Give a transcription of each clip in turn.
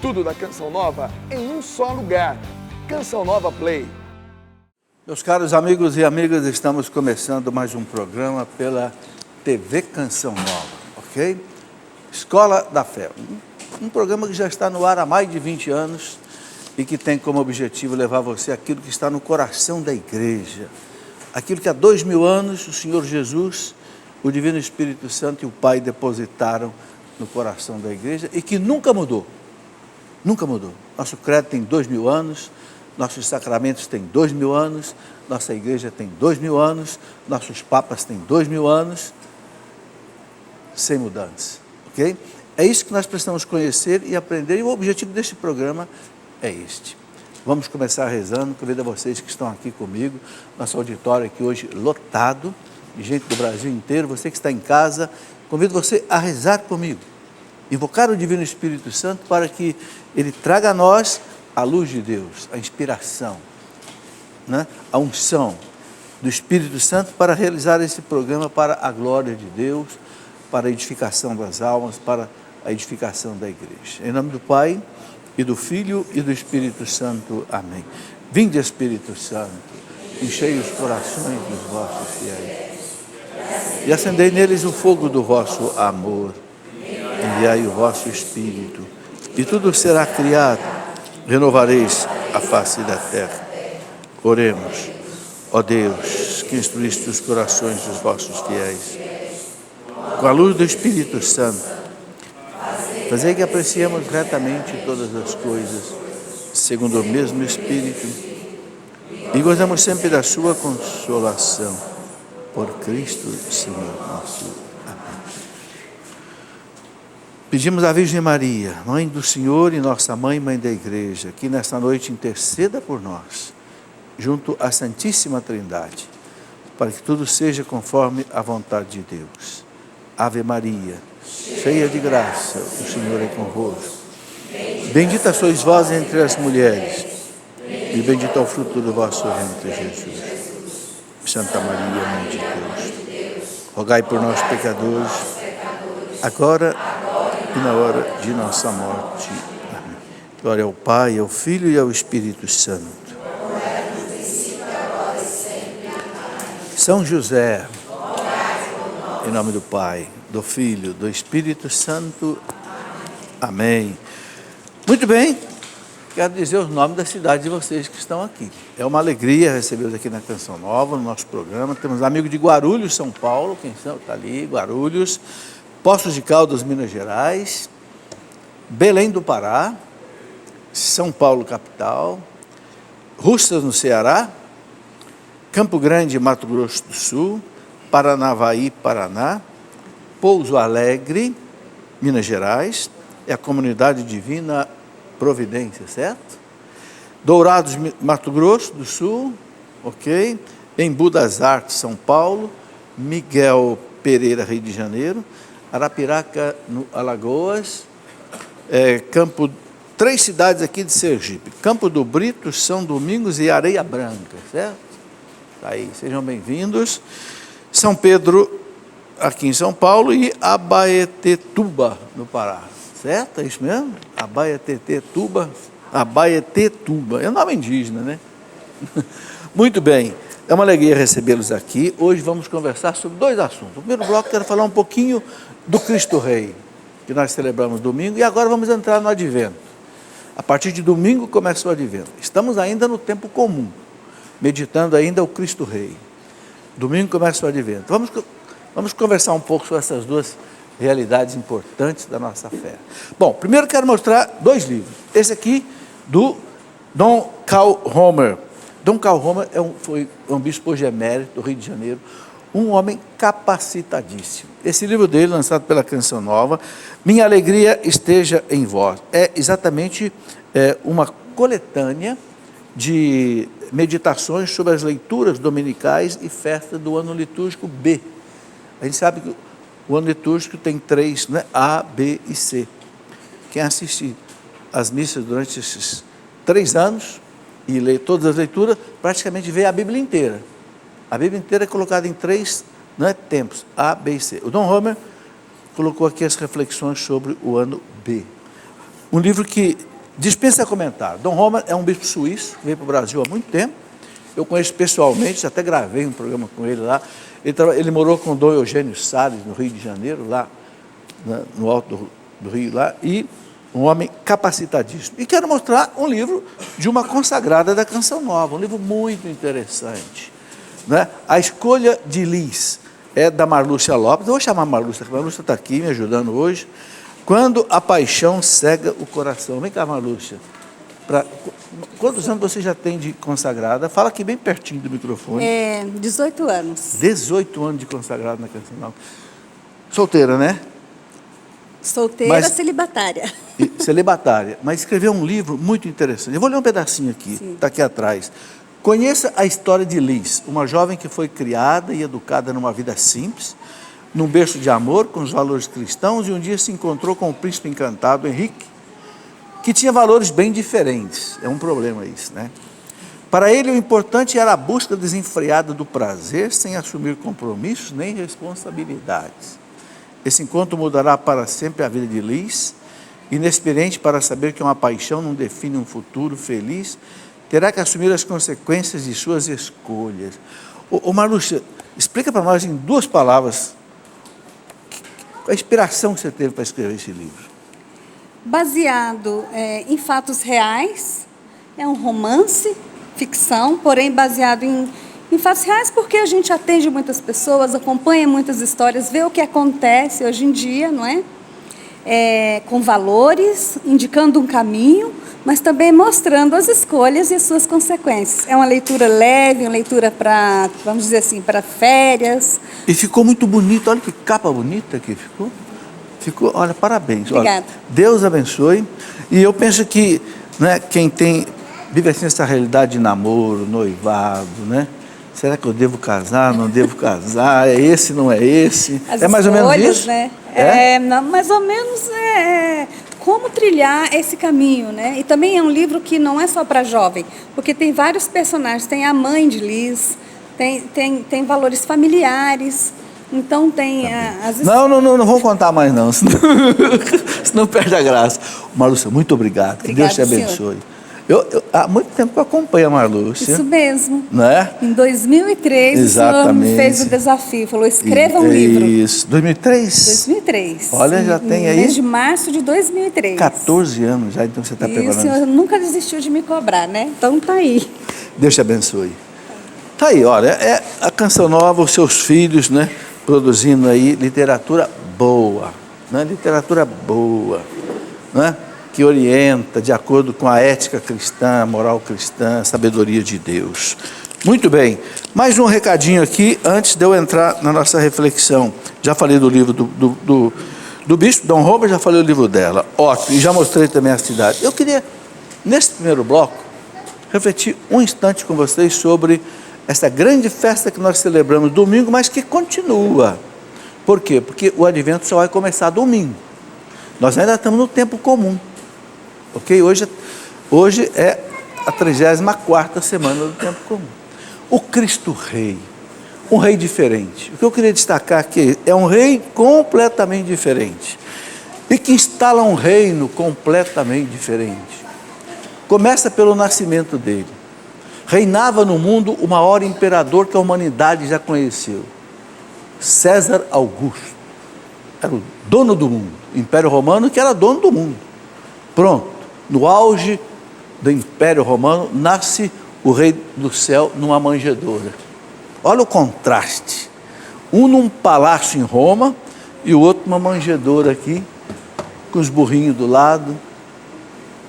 Tudo da Canção Nova em um só lugar. Canção Nova Play. Meus caros amigos e amigas, estamos começando mais um programa pela TV Canção Nova, ok? Escola da Fé. Um programa que já está no ar há mais de 20 anos e que tem como objetivo levar você aquilo que está no coração da igreja. Aquilo que há 2000 anos o Senhor Jesus, o Divino Espírito Santo e o Pai depositaram no coração da igreja e que nunca mudou. Nunca mudou. Nosso credo tem 2000 anos, nossos sacramentos têm 2000 anos, nossa igreja tem 2000 anos, nossos papas têm 2000 anos, sem mudança, ok? É isso que nós precisamos conhecer e aprender, e o objetivo deste programa é este. Vamos começar rezando. Convido a vocês que estão aqui comigo, nosso auditório aqui hoje lotado, de gente do Brasil inteiro. Você que está em casa, convido você a rezar comigo, invocar o Divino Espírito Santo para que ele traga a nós a luz de Deus, a inspiração, né? A unção do Espírito Santo para realizar esse programa para a glória de Deus, para a edificação das almas, para a edificação da igreja. Em nome do Pai, e do Filho e do Espírito Santo. Amém. Vinde, Espírito Santo, enchei os corações dos vossos fiéis e acendei neles o fogo do vosso amor. Enviai o vosso Espírito e tudo será criado. Renovareis a face da terra. Oremos. Ó Deus, que instruíste os corações dos vossos fiéis com a luz do Espírito Santo, fazei que apreciemos retamente todas as coisas, segundo o mesmo Espírito, e gozamos sempre da sua consolação. Por Cristo, Senhor nosso. Amém. Pedimos à Virgem Maria, Mãe do Senhor e nossa Mãe, Mãe da Igreja, que nesta noite interceda por nós, junto à Santíssima Trindade, para que tudo seja conforme a vontade de Deus. Ave Maria, cheia de graça, o Senhor é convosco. Bendita sois vós entre as mulheres, e bendito é o fruto do vosso ventre, Jesus. Santa Maria, Mãe de Deus, rogai por nós, pecadores, agora e na hora de nossa morte. Amém. Glória ao Pai, ao Filho e ao Espírito Santo. São José, em nome do Pai, do Filho, do Espírito Santo. Amém. Muito bem, quero dizer os nomes da cidade de vocês que estão aqui. É uma alegria recebê-los aqui na Canção Nova, no nosso programa. Temos amigos de Guarulhos, São Paulo, quem está ali, Guarulhos, Poços de Caldas, Minas Gerais, Belém do Pará, São Paulo, capital, Russas, no Ceará, Campo Grande, Mato Grosso do Sul, Paranavaí, Paraná, Pouso Alegre, Minas Gerais, é a Comunidade Divina Providência, certo? Dourados, Mato Grosso do Sul, ok? Embu das Artes, São Paulo, Miguel Pereira, Rio de Janeiro, Arapiraca, no Alagoas, três cidades aqui de Sergipe, Campo do Brito, São Domingos e Areia Branca, certo? Tá aí, sejam bem-vindos. São Pedro, aqui em São Paulo, e Abaetetuba, no Pará. Certo? É isso mesmo? Abaetetuba. É nome indígena, né? Muito bem. É uma alegria recebê-los aqui. Hoje vamos conversar sobre dois assuntos. No primeiro bloco, quero falar um pouquinho do Cristo Rei, que nós celebramos domingo, e agora vamos entrar no Advento. A partir de domingo começa o Advento. Estamos ainda no tempo comum, meditando ainda o Cristo Rei. Domingo começa o Advento. Vamos conversar um pouco sobre essas duas realidades importantes da nossa fé. Bom, primeiro quero mostrar dois livros. Esse aqui, do Dom Carl Homer. Dom Carl Homer foi um bispo hoje emérito do Rio de Janeiro, um homem capacitadíssimo. Esse livro dele, lançado pela Canção Nova, Minha Alegria Esteja em Vós, é exatamente uma coletânea de meditações sobre as leituras dominicais e festas do ano litúrgico B. A gente sabe que o ano litúrgico tem 3, né? A, B e C. Quem assiste às missas durante esses 3 anos e lê todas as leituras, praticamente vê a Bíblia inteira. A Bíblia inteira é colocada em 3, né, tempos, A, B e C. O Dom Homer colocou aqui as reflexões sobre o ano B. Um livro que Dispensa comentário. Dom Romer é um bispo suíço, veio para o Brasil há muito tempo. Eu conheço pessoalmente, até gravei um programa com ele lá. Ele morou com o Dom Eugênio Salles, no Rio de Janeiro, lá no alto do Rio, lá, e um homem capacitadíssimo. E quero mostrar um livro de uma consagrada da Canção Nova, um livro muito interessante. Né? A Escolha de Lis é da Marlúcia Lopes. Eu vou chamar a Marlúcia está aqui me ajudando hoje. Quando a paixão cega o coração. Vem cá, Marlúcia. Quantos anos você já tem de consagrada? Fala aqui bem pertinho do microfone. 18 anos. 18 anos de consagrada na Canção Nova. Solteira, né? Solteira, celibatária. Celibatária. Mas escreveu um livro muito interessante. Eu vou ler um pedacinho aqui, está aqui atrás. Conheça a história de Lis, uma jovem que foi criada e educada numa vida simples, num berço de amor, com os valores cristãos, e um dia se encontrou com o príncipe encantado, Henrique, que tinha valores bem diferentes. É um problema isso, né? Para ele, o importante era a busca desenfreada do prazer, sem assumir compromissos nem responsabilidades. Esse encontro mudará para sempre a vida de Lis, inexperiente para saber que uma paixão não define um futuro feliz, terá que assumir as consequências de suas escolhas. Marlúcia, explica para nós em 2 palavras a inspiração que você teve para escrever esse livro. Baseado em fatos reais, é um romance, ficção, porém baseado em fatos reais, porque a gente atende muitas pessoas, acompanha muitas histórias, vê o que acontece hoje em dia, não é? Com valores, indicando um caminho, mas também mostrando as escolhas e as suas consequências. É uma leitura leve, uma leitura para, vamos dizer assim, para férias. E ficou muito bonito, olha que capa bonita que ficou. Ficou, olha, parabéns. Obrigada. Olha, Deus abençoe. E eu penso que, né, quem vive assim essa realidade de namoro, noivado, né? Será que eu devo casar, não devo casar? É esse, não é esse? As mais escolhas, ou menos isso? Né? Mais ou menos como trilhar esse caminho, né? E também é um livro que não é só para jovem, porque tem vários personagens. Tem a mãe de Lis, tem valores familiares, então tem as... Não vou contar mais não, senão perde a graça. Marlúcia, muito obrigado, que Deus te abençoe. Eu há muito tempo que eu acompanho a Marlúcia. Isso mesmo. Né? Em 2003, exatamente. O senhor me fez o desafio, falou, escreva um livro. Isso, 2003? 2003. Olha, já tem aí... Mês de março de 2003. 14 anos já, então você está preparando. E o senhor nunca desistiu de me cobrar, né? Então tá aí. Deus te abençoe. Tá aí, olha, é a Canção Nova, os seus filhos, né? Produzindo aí literatura boa, né? Literatura boa, né? Que orienta de acordo com a ética cristã, a moral cristã, a sabedoria de Deus. Muito bem, mais um recadinho aqui, antes de eu entrar na nossa reflexão. Já falei do livro do bispo, Dom Romer, já falei do livro dela. Ótimo, e já mostrei também a cidade. Eu queria, nesse primeiro bloco, refletir um instante com vocês sobre essa grande festa que nós celebramos domingo, mas que continua. Por quê? Porque o advento só vai começar domingo. Nós ainda estamos no tempo comum. Ok? Hoje é a 34ª semana do tempo comum. O Cristo Rei, um rei diferente. O que eu queria destacar aqui é um rei completamente diferente. E que instala um reino completamente diferente. Começa pelo nascimento dele. Reinava no mundo o maior imperador que a humanidade já conheceu. César Augusto. Era o dono do mundo. Império Romano que era dono do mundo. Pronto. No auge do Império Romano, nasce o rei do céu numa manjedoura. Olha o contraste. Um num palácio em Roma e o outro numa manjedoura aqui, com os burrinhos do lado.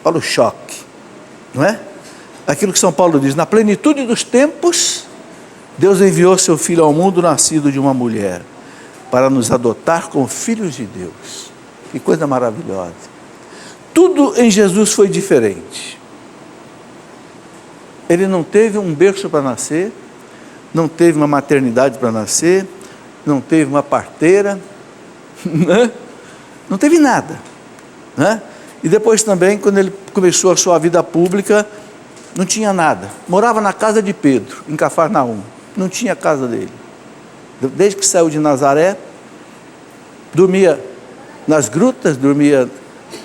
Olha o choque, não é? Aquilo que São Paulo diz, na plenitude dos tempos, Deus enviou seu Filho ao mundo nascido de uma mulher, para nos adotar como filhos de Deus. Que coisa maravilhosa. Tudo em Jesus foi diferente. Ele não teve um berço para nascer, não teve uma maternidade para nascer, não teve uma parteira, né? Não teve nada, né? E depois também, quando ele começou a sua vida pública, não tinha nada. Morava na casa de Pedro, em Cafarnaum. Não tinha casa dele. Desde que saiu de Nazaré, dormia nas grutas, dormia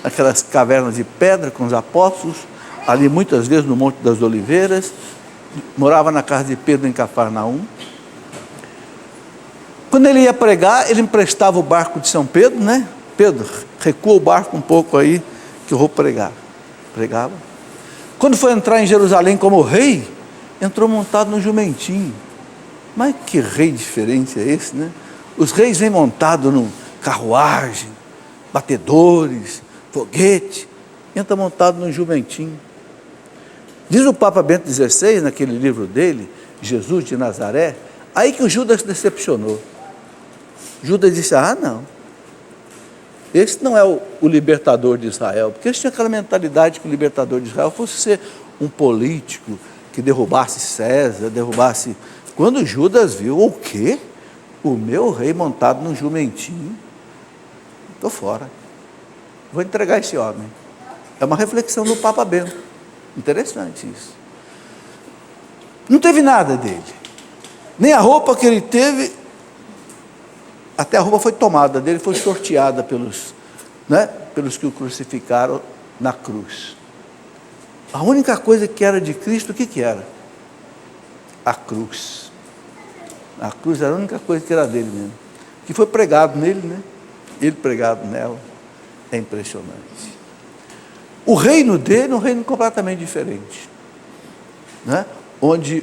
aquelas cavernas de pedra com os apóstolos, ali muitas vezes no Monte das Oliveiras, morava na casa de Pedro em Cafarnaum. Quando ele ia pregar, ele emprestava o barco de São Pedro, né? Pedro, recua o barco um pouco aí, que eu vou pregar. Pregava. Quando foi entrar em Jerusalém como rei, entrou montado no jumentinho. Mas que rei diferente é esse, né? Os reis vêm montados num carruagem, batedores, foguete, entra montado num jumentinho. Diz o Papa Bento XVI, naquele livro dele, Jesus de Nazaré, aí que o Judas decepcionou. Judas disse, não, esse não é o libertador de Israel, porque esse tinha aquela mentalidade que o libertador de Israel fosse ser um político que derrubasse César, derrubasse... Quando Judas viu, o quê? O meu rei montado num jumentinho, estou fora, vou entregar esse homem. É uma reflexão do Papa Bento, interessante isso. Não teve nada dele, nem a roupa que ele teve, até a roupa foi tomada dele, foi sorteada pelos que o crucificaram na cruz. A única coisa que era de Cristo, o que era? A cruz. A cruz era a única coisa que era dele mesmo, que foi pregado nele, né? Ele pregado nela. É impressionante. O reino dele é um reino completamente diferente, né? Onde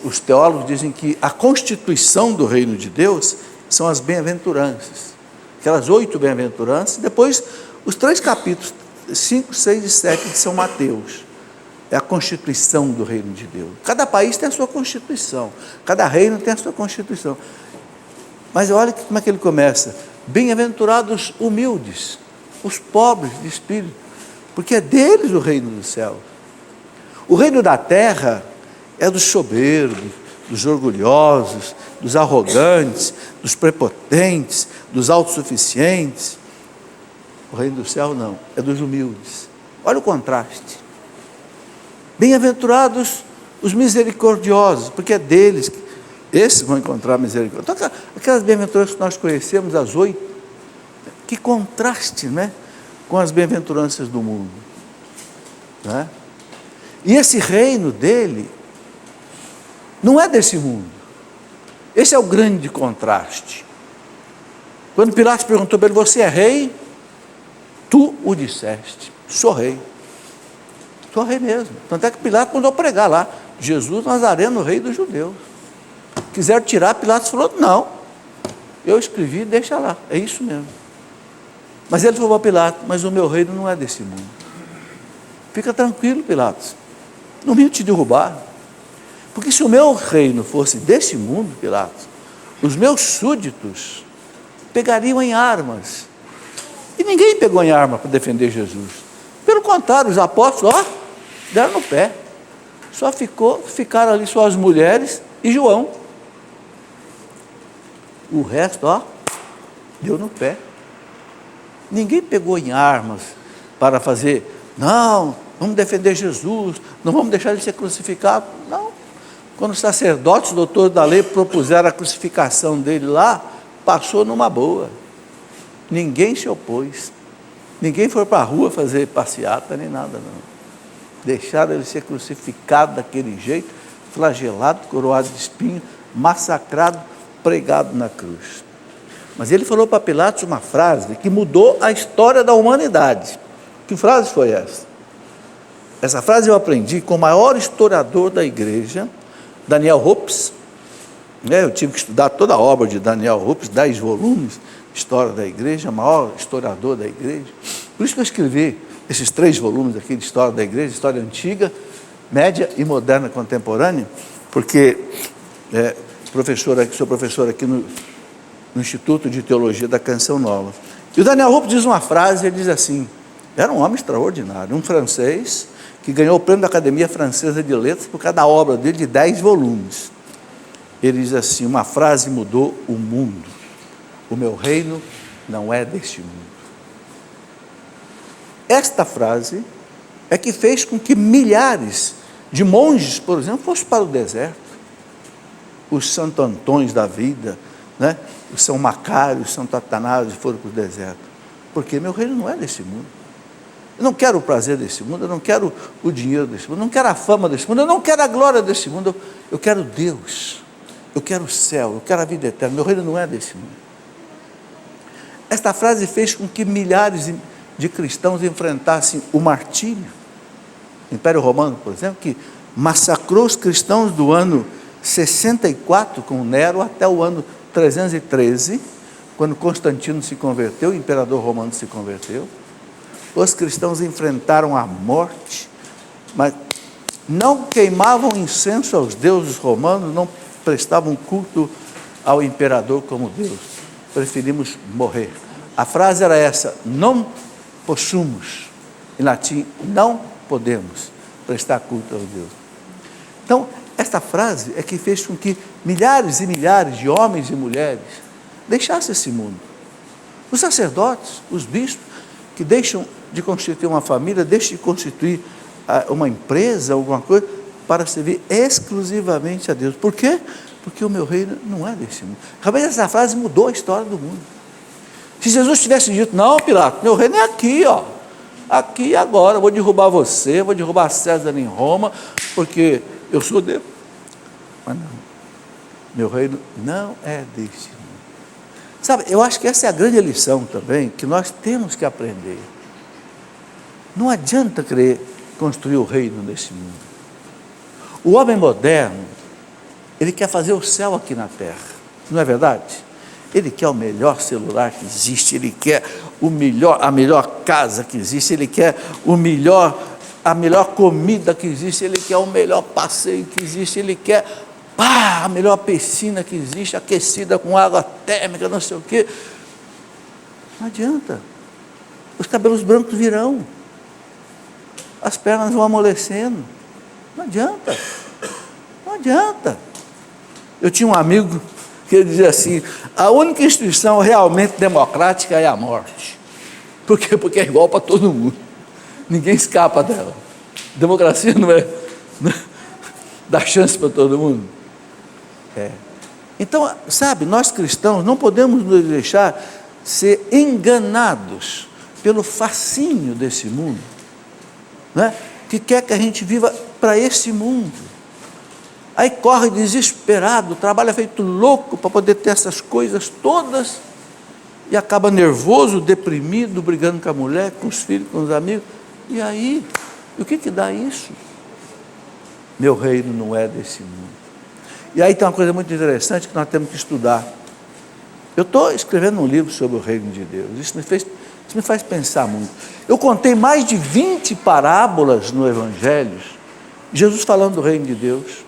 os teólogos dizem que a constituição do reino de Deus são as bem-aventuranças, aquelas 8 bem-aventuranças, depois os 3 capítulos, 5, 6 e 7 de São Mateus, é a constituição do reino de Deus. Cada país tem a sua constituição, cada reino tem a sua constituição. Mas olha como é que ele começa: bem-aventurados humildes, os pobres de espírito, porque é deles o reino do céu. O reino da terra é dos soberbos, dos orgulhosos, dos arrogantes, dos prepotentes, dos autossuficientes. O reino do céu não, é dos humildes. Olha o contraste. Bem-aventurados os misericordiosos, porque é deles que esses vão encontrar misericórdia. Então, aquelas bem-aventuranças que nós conhecemos, as 8, que contraste, né, com as bem-aventuranças do mundo, né? E esse reino dele não é desse mundo. Esse é o grande contraste. Quando Pilatos perguntou para ele: você é rei? Tu o disseste, sou rei. Sou rei mesmo. Tanto é que Pilatos mandou pregar lá: Jesus Nazareno, rei dos judeus. Quiseram tirar, Pilatos falou: não, eu escrevi, deixa lá, é isso mesmo. Mas ele falou para Pilatos: mas o meu reino não é desse mundo. Fica tranquilo, Pilatos, não vim te derrubar, porque se o meu reino fosse desse mundo, Pilatos, os meus súditos pegariam em armas, e ninguém pegou em arma para defender Jesus. Pelo contrário, os apóstolos, deram no pé. Só ficaram ali só as mulheres e João. O resto, deu no pé. Ninguém pegou em armas para fazer, não, vamos defender Jesus, não vamos deixar ele ser crucificado. Não. Quando os sacerdotes, doutores da lei, propuseram a crucificação dele lá, passou numa boa. Ninguém se opôs. Ninguém foi para a rua fazer passeata, nem nada, não. Deixaram ele ser crucificado daquele jeito, flagelado, coroado de espinho, massacrado, pregado na cruz. Mas ele falou para Pilatos uma frase que mudou a história da humanidade. Que frase foi essa? Essa frase eu aprendi com o maior historiador da igreja, Daniel Hopes. Eu tive que estudar toda a obra de Daniel Hopes, 10 volumes, História da Igreja, o maior historiador da igreja. Por isso que eu escrevi esses 3 volumes aqui de História da Igreja, História Antiga, Média e Moderna Contemporânea, porque sou professor aqui no Instituto de Teologia da Canção Nova. E o Daniel Hopes diz uma frase, ele diz assim, era um homem extraordinário, um francês que ganhou o prêmio da Academia Francesa de Letras por cada obra dele de 10 volumes. Ele diz assim, uma frase mudou o mundo: o meu reino não é deste mundo. Esta frase é que fez com que milhares de monges, por exemplo, fossem para o deserto. Os Santo Antônios da vida, né? O São Macário, o Santo Atanásio foram para o deserto. Porque meu reino não é desse mundo. Eu não quero o prazer desse mundo, eu não quero o dinheiro desse mundo, eu não quero a fama desse mundo, eu não quero a glória desse mundo, eu quero Deus, eu quero o céu, eu quero a vida eterna, meu reino não é desse mundo. Esta frase fez com que milhares de cristãos enfrentassem o martírio. O Império Romano, por exemplo, que massacrou os cristãos do ano 64 com Nero até o ano 313, quando Constantino se converteu, o imperador romano se converteu. Os cristãos enfrentaram a morte, mas não queimavam incenso aos deuses romanos, não prestavam culto ao imperador como Deus. Preferimos morrer. A frase era essa: non possumus, em latim, não podemos prestar culto ao Deus. Então, esta frase é que fez com que milhares e milhares de homens e mulheres deixassem esse mundo. Os sacerdotes, os bispos, que deixam de constituir uma família, deixam de constituir uma empresa, alguma coisa, para servir exclusivamente a Deus. Por quê? Porque o meu reino não é desse mundo. Realmente essa frase mudou a história do mundo. Se Jesus tivesse dito: não, Pilatos, meu reino é aqui, ó, aqui e agora, eu vou derrubar você, vou derrubar César em Roma, porque eu sou Deus. Mas não, meu reino não é desse mundo. Sabe, eu acho que essa é a grande lição também, que nós temos que aprender. Não adianta querer construir o reino desse mundo. O homem moderno, ele quer fazer o céu aqui na terra, não é verdade? Ele quer o melhor celular que existe, ele quer a melhor casa que existe, ele quer a melhor comida que existe, ele quer o melhor passeio que existe, ele quer a melhor piscina que existe, aquecida com água térmica, não sei o quê. Não adianta. Os cabelos brancos virão, as pernas vão amolecendo. Não adianta. Não adianta. Eu tinha um amigo que ele dizia assim: a única instituição realmente democrática é a morte. Por quê? Porque é igual para todo mundo. Ninguém escapa dela. Democracia não dá chance para todo mundo. Então, sabe, nós cristãos não podemos nos deixar ser enganados pelo fascínio desse mundo, né? Que quer que a gente viva para esse mundo. Aí corre desesperado, trabalha feito louco para poder ter essas coisas todas e acaba nervoso, deprimido, brigando com a mulher, com os filhos, com os amigos. E aí, o que dá isso? Meu reino não é desse mundo. E aí tem uma coisa muito interessante que nós temos que estudar. Eu estou escrevendo um livro sobre o reino de Deus. Isso me faz pensar muito. Eu contei mais de 20 parábolas no Evangelho, Jesus falando do reino de Deus.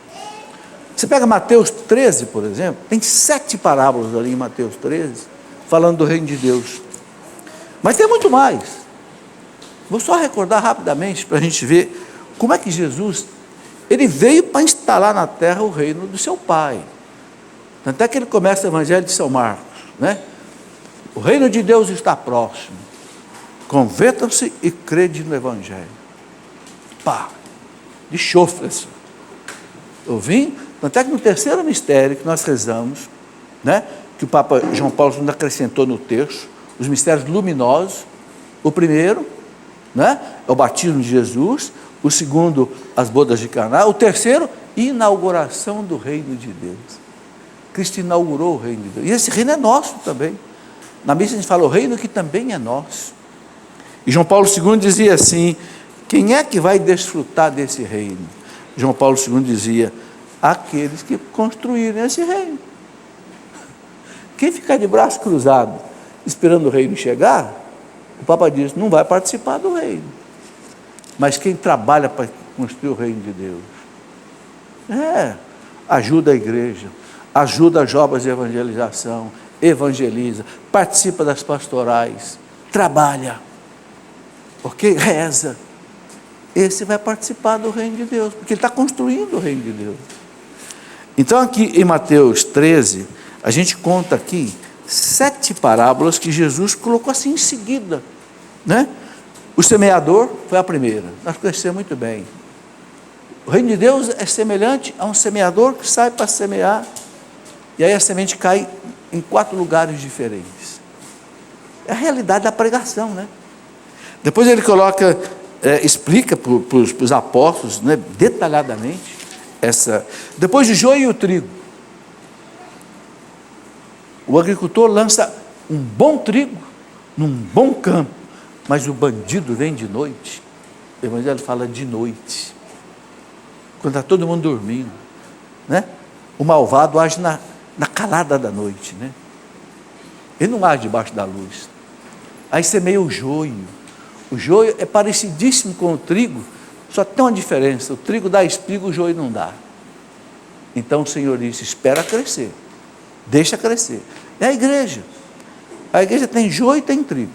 Você pega Mateus 13, por exemplo, tem 7 parábolas ali em Mateus 13, falando do reino de Deus. Mas tem muito mais. Vou só recordar rapidamente para a gente ver como é que Jesus, ele veio para instalar na terra o reino do seu Pai. Tanto é que ele começa o Evangelho de São Marcos, né? O reino de Deus está próximo. Convertam-se e crede no Evangelho. De chofre assim. Eu vim, tanto é que no terceiro mistério que nós rezamos, né, que o Papa João Paulo II acrescentou no texto, os mistérios luminosos. O primeiro, né, é o batismo de Jesus. O segundo, as bodas de Caná. O terceiro, inauguração do reino de Deus. Cristo inaugurou o reino de Deus. E esse reino é nosso também. Na missa a gente fala o reino que também é nosso. E João Paulo II dizia assim: quem é que vai desfrutar desse reino? João Paulo II dizia: aqueles que construírem esse reino. Quem ficar de braço cruzado esperando o reino chegar, o Papa diz, não vai participar do reino. Mas quem trabalha para construir o reino de Deus, ajuda a igreja, ajuda as obras de evangelização, evangeliza, participa das pastorais, trabalha, ok? Reza. Esse vai participar do reino de Deus, porque ele está construindo o reino de Deus. Então aqui em Mateus 13, a gente conta aqui 7 parábolas que Jesus colocou assim em seguida, né? O semeador foi a primeira, nós conhecemos muito bem. O reino de Deus é semelhante a um semeador que sai para semear, e aí a semente cai em 4 lugares diferentes. É a realidade da pregação, né? Depois ele coloca, explica para os apóstolos, né, detalhadamente, depois de joio e o trigo. O agricultor lança um bom trigo num bom campo, mas o bandido vem de noite. O Evangelho fala de noite, quando está todo mundo dormindo, né? O malvado age na calada da noite, né? Ele não age debaixo da luz. Aí semeia o joio. O joio é parecidíssimo com o trigo, só tem uma diferença: o trigo dá espiga, o joio não dá. Então o Senhor disse: espera crescer, deixa crescer. É a igreja. A igreja tem joio e tem trigo.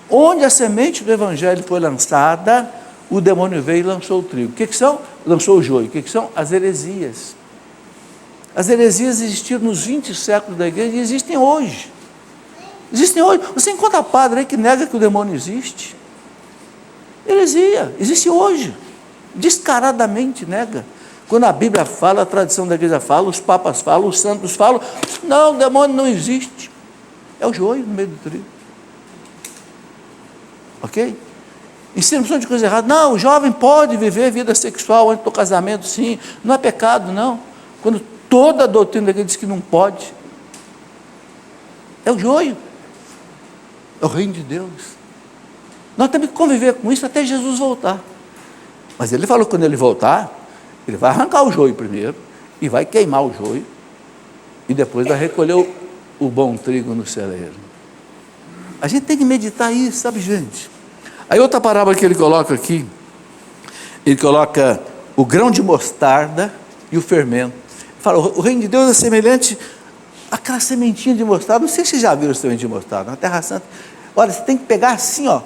Onde a semente do Evangelho foi lançada, o demônio veio e lançou o trigo. O que são? Lançou o joio. O que são? As heresias. As heresias existiram nos 20 séculos da igreja e existem hoje. Existem hoje. Você encontra padre aí que nega que o demônio existe. Heresia, existe hoje. Descaradamente nega. Quando a Bíblia fala, a tradição da igreja fala, os papas falam, os santos falam, não, o demônio não existe. É o joio no meio do trigo. Ok? Ensina um monte de coisa errada. Não, o jovem pode viver vida sexual antes do casamento, sim. Não é pecado, não. Quando toda a doutrina da igreja diz que não pode. É o joio. É o reino de Deus. Nós temos que conviver com isso até Jesus voltar. Mas ele falou que quando ele voltar, ele vai arrancar o joio primeiro, e vai queimar o joio, e depois vai recolher o bom trigo no celeiro. A gente tem que meditar isso, sabe, gente? Aí outra parábola que ele coloca aqui, ele coloca o grão de mostarda e o fermento. Ele fala, o reino de Deus é semelhante àquela sementinha de mostarda. Não sei se vocês já viram semente de mostarda, na Terra Santa. Olha, você tem que pegar assim, ó,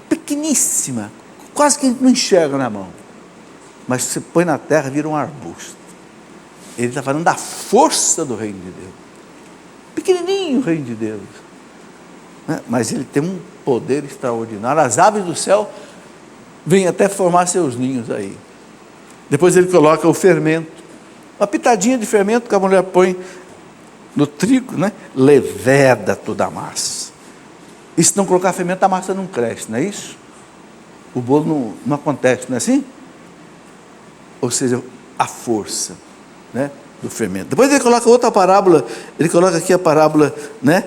pequeníssima, quase que a gente não enxerga na mão. Mas você põe na terra, vira um arbusto. Ele está falando da força do reino de Deus. Pequenininho o reino de Deus, né? Mas ele tem um poder extraordinário. As aves do céu vêm até formar seus ninhos aí. Depois ele coloca o fermento. Uma pitadinha de fermento que a mulher põe no trigo, né? Leveda toda a massa. E se não colocar fermento, a massa não cresce, não é isso? O bolo não acontece, não é assim? Ou seja, a força, né, do fermento. Depois ele coloca outra parábola, ele coloca aqui a parábola, né,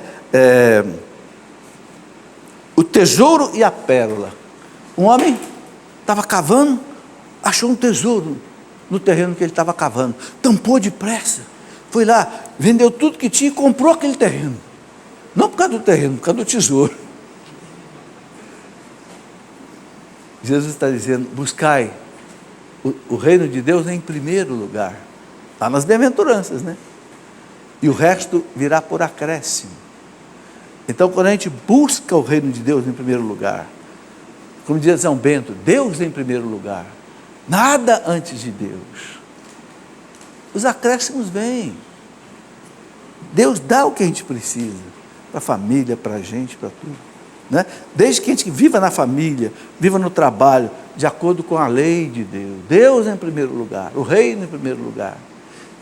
o tesouro e a pérola. Um homem estava cavando, achou um tesouro no terreno que ele estava cavando, tampou depressa, foi lá, vendeu tudo que tinha e comprou aquele terreno. Não por causa do terreno, por causa do tesouro. Jesus está dizendo, buscai o reino de Deus em primeiro lugar. Está nas bem-aventuranças, né? E o resto virá por acréscimo. Então, quando a gente busca o reino de Deus em primeiro lugar, como diz São Bento, Deus em primeiro lugar, nada antes de Deus, os acréscimos vêm. Deus dá o que a gente precisa, para a família, para a gente, para tudo, né? Desde que a gente viva na família, viva no trabalho, de acordo com a lei de Deus. Deus em primeiro lugar, o reino em primeiro lugar,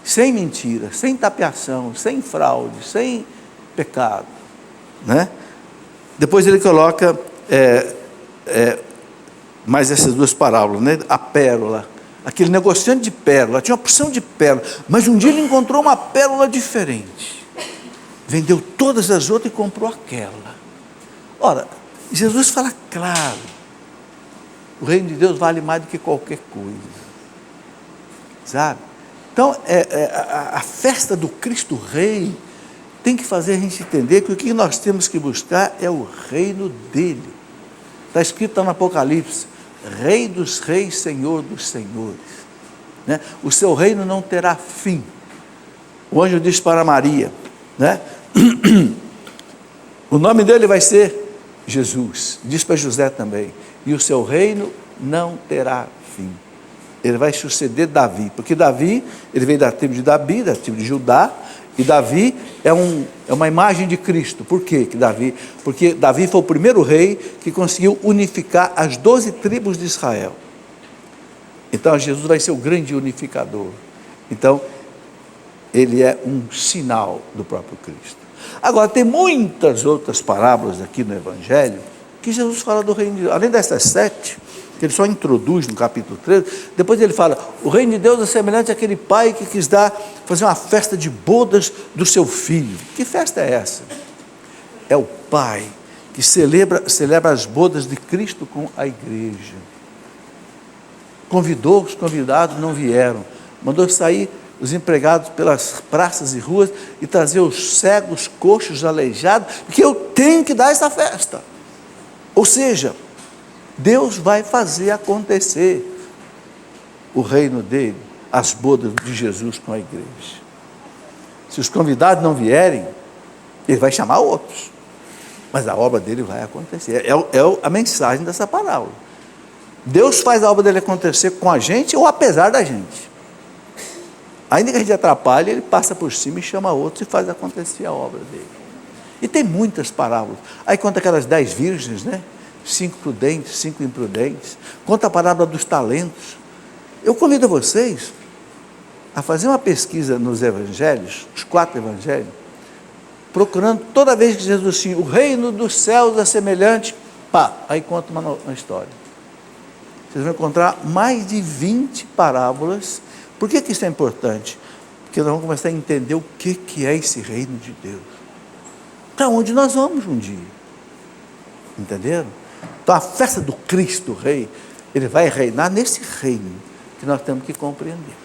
sem mentira, sem tapeação, sem fraude, sem pecado, né? Depois ele coloca mais essas duas parábolas, né? A pérola, aquele negociante de pérola, tinha uma porção de pérola, mas um dia ele encontrou uma pérola diferente, vendeu todas as outras e comprou aquela. Ora, Jesus fala claro, o reino de Deus vale mais do que qualquer coisa, sabe? Então, a festa do Cristo Rei tem que fazer a gente entender que o que nós temos que buscar é o reino dele. Está escrito no Apocalipse, Rei dos reis, Senhor dos senhores, né? O seu reino não terá fim. O anjo diz para Maria, né? O nome dele vai ser Jesus, diz para José também, e o seu reino não terá fim. Ele vai suceder Davi, porque Davi, ele veio da tribo de Davi, da tribo de Judá, e Davi é uma imagem de Cristo. Por quê que Davi? Porque Davi foi o primeiro rei que conseguiu unificar as 12 tribos de Israel. Então Jesus vai ser o grande unificador. Então, ele é um sinal do próprio Cristo. Agora, tem muitas outras parábolas aqui no Evangelho que Jesus fala do reino de Deus. Além dessas 7, que ele só introduz no capítulo 13, depois ele fala, o reino de Deus é semelhante àquele pai que quis fazer uma festa de bodas do seu filho. Que festa é essa? É o pai que celebra as bodas de Cristo com a igreja. Convidou, os convidados não vieram. Mandou sair os empregados pelas praças e ruas e trazer os cegos, coxos, aleijados, porque eu tenho que dar essa festa. Ou seja, Deus vai fazer acontecer o reino dele, as bodas de Jesus com a igreja. Se os convidados não vierem, ele vai chamar outros, mas a obra dele vai acontecer. É a mensagem dessa parábola. Deus faz a obra dele acontecer com a gente ou apesar da gente. Ainda que a gente atrapalhe, ele passa por cima e chama outros e faz acontecer a obra dele. E tem muitas parábolas. Aí conta aquelas 10 virgens, né? 5 prudentes, 5 imprudentes. Conta a parábola dos talentos. Eu convido vocês a fazer uma pesquisa nos evangelhos, os 4 evangelhos, procurando toda vez que Jesus tinha o reino dos céus é semelhante, aí conta uma história. Vocês vão encontrar mais de 20 parábolas. Por que isso é importante? Porque nós vamos começar a entender o que é esse reino de Deus. Para onde nós vamos um dia. Entenderam? Então a festa do Cristo Rei, ele vai reinar nesse reino que nós temos que compreender.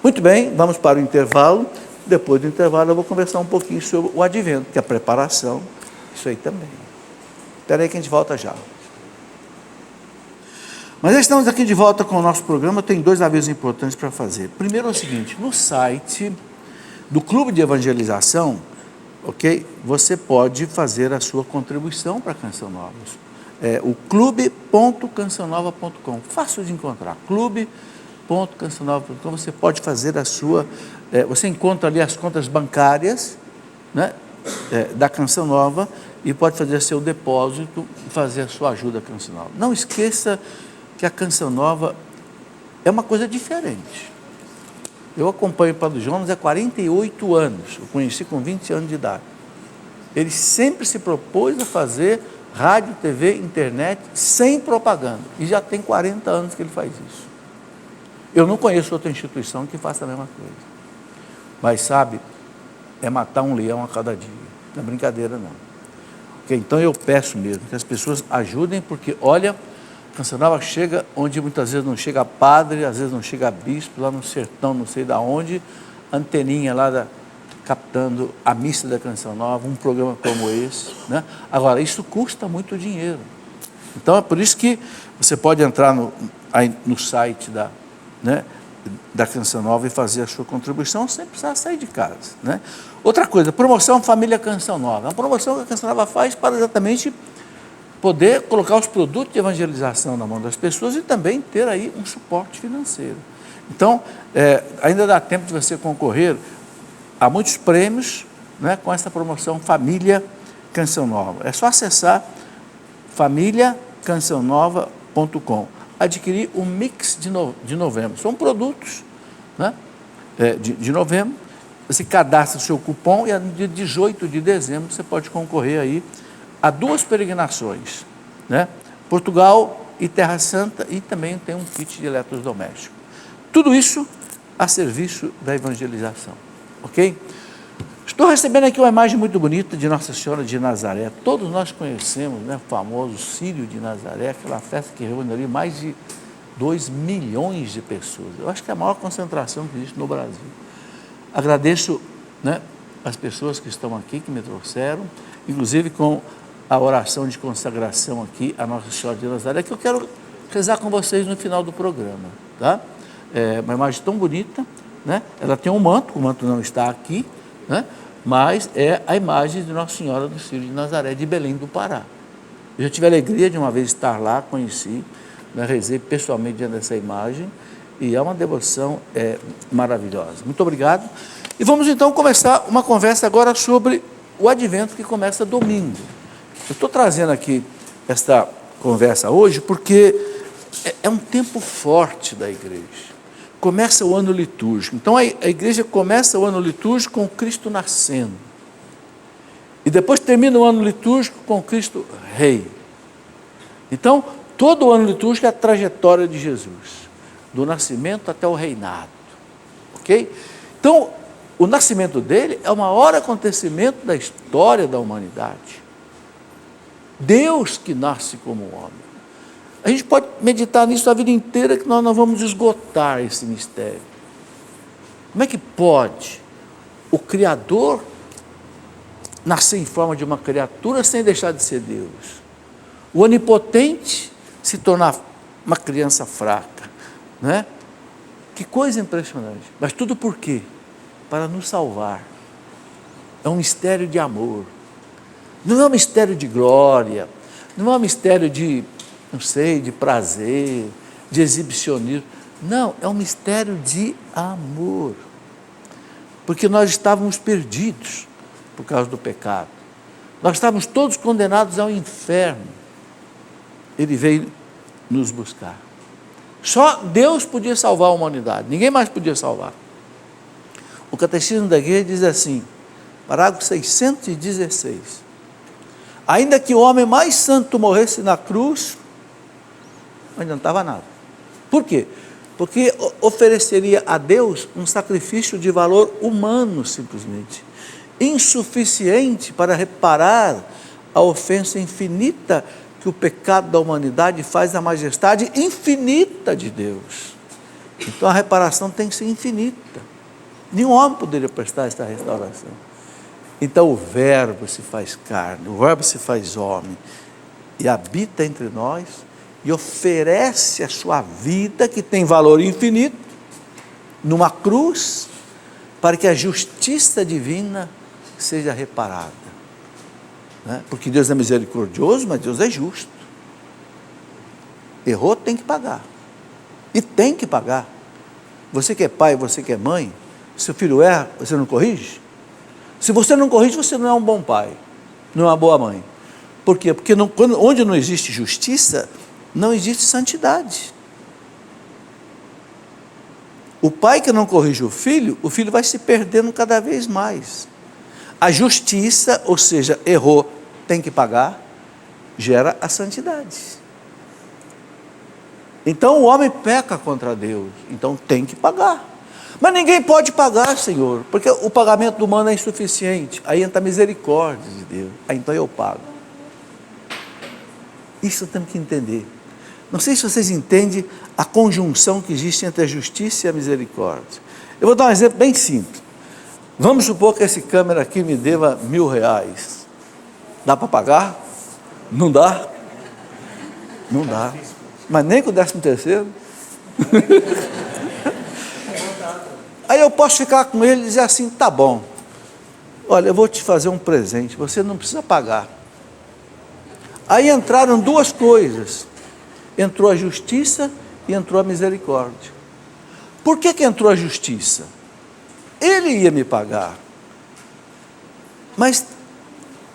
Muito bem, vamos para o intervalo. Depois do intervalo eu vou conversar um pouquinho sobre o advento, que é a preparação, isso aí também. Espera aí que a gente volta já. Mas já estamos aqui de volta com o nosso programa. Tem 2 avisos importantes para fazer. Primeiro é o seguinte, no site do Clube de Evangelização, ok? Você pode fazer a sua contribuição para a Canção Nova. É o clube.cançãonova.com, fácil de encontrar, clube.cançãonova.com, você pode fazer a sua, você encontra ali as contas bancárias, né, da Canção Nova e pode fazer seu depósito e fazer a sua ajuda à Canção Nova. Não esqueça que a Canção Nova é uma coisa diferente. Eu acompanho o Padre Jonas há 48 anos, eu conheci com 20 anos de idade. Ele sempre se propôs a fazer rádio, TV, internet, sem propaganda. E já tem 40 anos que ele faz isso. Eu não conheço outra instituição que faça a mesma coisa. Mas sabe, é matar um leão a cada dia. Não é brincadeira não. Okay? Então eu peço mesmo que as pessoas ajudem, porque olha, a Canção Nova chega onde muitas vezes não chega padre, às vezes não chega bispo, lá no sertão, não sei de onde, anteninha lá captando a missa da Canção Nova, um programa como esse, né? Agora, isso custa muito dinheiro. Então, é por isso que você pode entrar no site da Canção Nova e fazer a sua contribuição sem precisar sair de casa, né? Outra coisa, promoção Família Canção Nova. É uma promoção que a Canção Nova faz para exatamente poder colocar os produtos de evangelização na mão das pessoas e também ter aí um suporte financeiro. Então, ainda dá tempo de você concorrer a muitos prêmios, né, com essa promoção Família Canção Nova. É só acessar familiacançãonova.com, adquirir o mix de novembro. São produtos, né, de novembro. Você cadastra o seu cupom e no dia 18 de dezembro você pode concorrer aí a 2 peregrinações, né? Portugal e Terra Santa, e também tem um kit de eletrodomésticos. Tudo isso a serviço da evangelização, ok? Estou recebendo aqui uma imagem muito bonita de Nossa Senhora de Nazaré. Todos nós conhecemos, né, o famoso Círio de Nazaré, aquela festa que reúne ali mais de 2 milhões de pessoas. Eu acho que é a maior concentração que existe no Brasil. Agradeço, né, as pessoas que estão aqui, que me trouxeram, inclusive com a oração de consagração aqui a Nossa Senhora de Nazaré, que eu quero rezar com vocês no final do programa, tá? É uma imagem tão bonita, né? Ela tem um manto, o manto não está aqui, né? Mas é a imagem de Nossa Senhora do Círio de Nazaré, de Belém do Pará. Eu já tive a alegria de uma vez estar lá, conheci, né? Rezei pessoalmente diante dessa imagem, e é uma devoção maravilhosa. Muito obrigado. E vamos então começar uma conversa agora sobre o advento que começa domingo. Eu estou trazendo aqui esta conversa hoje porque é um tempo forte da igreja. Começa o ano litúrgico. Então a igreja começa o ano litúrgico com Cristo nascendo. E depois termina o ano litúrgico com Cristo Rei. Então, todo o ano litúrgico é a trajetória de Jesus, do nascimento até o reinado. Ok? Então, o nascimento dele é o maior acontecimento da história da humanidade. Deus que nasce como homem. A gente pode meditar nisso a vida inteira, que nós não vamos esgotar esse mistério. Como é que pode o Criador nascer em forma de uma criatura sem deixar de ser Deus? O onipotente se tornar uma criança fraca, né? Que coisa impressionante. Mas tudo por quê? Para nos salvar. É um mistério de amor. Não é um mistério de glória, não é um mistério de, não sei, de prazer, de exibicionismo. Não, é um mistério de amor. Porque nós estávamos perdidos por causa do pecado. Nós estávamos todos condenados ao inferno. Ele veio nos buscar. Só Deus podia salvar a humanidade, ninguém mais podia salvar. O Catecismo da Igreja diz assim, parágrafo 616, ainda que o homem mais santo morresse na cruz, ainda não estava nada. Por quê? Porque ofereceria a Deus um sacrifício de valor humano, simplesmente, insuficiente para reparar a ofensa infinita que o pecado da humanidade faz à majestade infinita de Deus. Então a reparação tem que ser infinita. Nenhum homem poderia prestar essa restauração. Então o Verbo se faz carne, o Verbo se faz homem e habita entre nós e oferece a sua vida, que tem valor infinito, numa cruz, para que a justiça divina seja reparada. Né? Porque Deus é misericordioso, mas Deus é justo. Errou, tem que pagar. E tem que pagar. Você que é pai, você que é mãe, seu filho erra, você não corrige? Se você não corrige, você não é um bom pai, não é uma boa mãe. Por quê? Porque onde não existe justiça, não existe santidade. O pai que não corrige o filho vai se perdendo cada vez mais. A justiça, ou seja, errou, tem que pagar, gera a santidade. Então o homem peca contra Deus, então tem que pagar. Mas ninguém pode pagar, Senhor, porque o pagamento do humano é insuficiente. Aí entra a misericórdia de Deus. Aí então eu pago. Isso temos que entender. Não sei se vocês entendem a conjunção que existe entre a justiça e a misericórdia. Eu vou dar um exemplo bem simples. Vamos supor que esse câmera aqui me deva R$1.000. Dá para pagar? Não dá? Não dá. Mas nem com o 13º. Aí eu posso ficar com ele e dizer assim, tá bom, olha, eu vou te fazer um presente, você não precisa pagar. Aí entraram duas coisas, entrou a justiça e entrou a misericórdia. Por que entrou a justiça? Ele ia me pagar, mas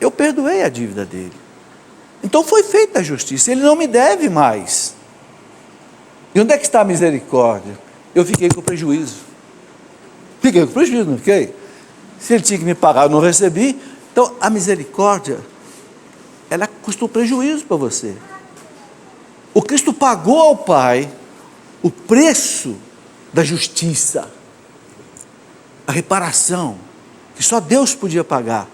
eu perdoei a dívida dele. Então foi feita a justiça, ele não me deve mais. E onde é que está a misericórdia? Eu fiquei com prejuízo. Fiquei com prejuízo, não fiquei? Se ele tinha que me pagar, eu não recebi. Então, a misericórdia, ela custou prejuízo para você. O Cristo pagou ao Pai o preço da justiça, a reparação, que só Deus podia pagar.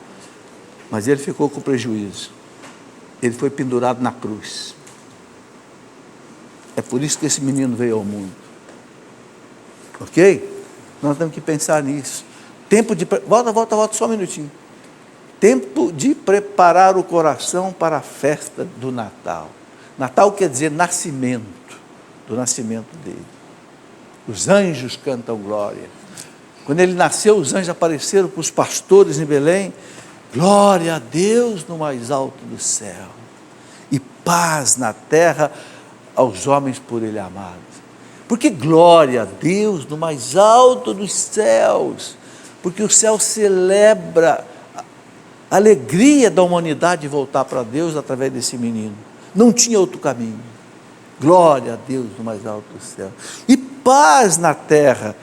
Mas ele ficou com prejuízo. Ele foi pendurado na cruz. É por isso que esse menino veio ao mundo. Ok? Nós temos que pensar nisso. Tempo de... Volta só um minutinho. Tempo de preparar o coração para a festa do Natal. Natal quer dizer nascimento, do nascimento dele. Os anjos cantam glória. Quando ele nasceu, os anjos apareceram para os pastores em Belém. Glória a Deus no mais alto do céu. E paz na terra aos homens por ele amados. Porque glória a Deus no mais alto dos céus, porque o céu celebra a alegria da humanidade voltar para Deus através desse menino. Não tinha outro caminho. Glória a Deus no mais alto do céu. E paz na terra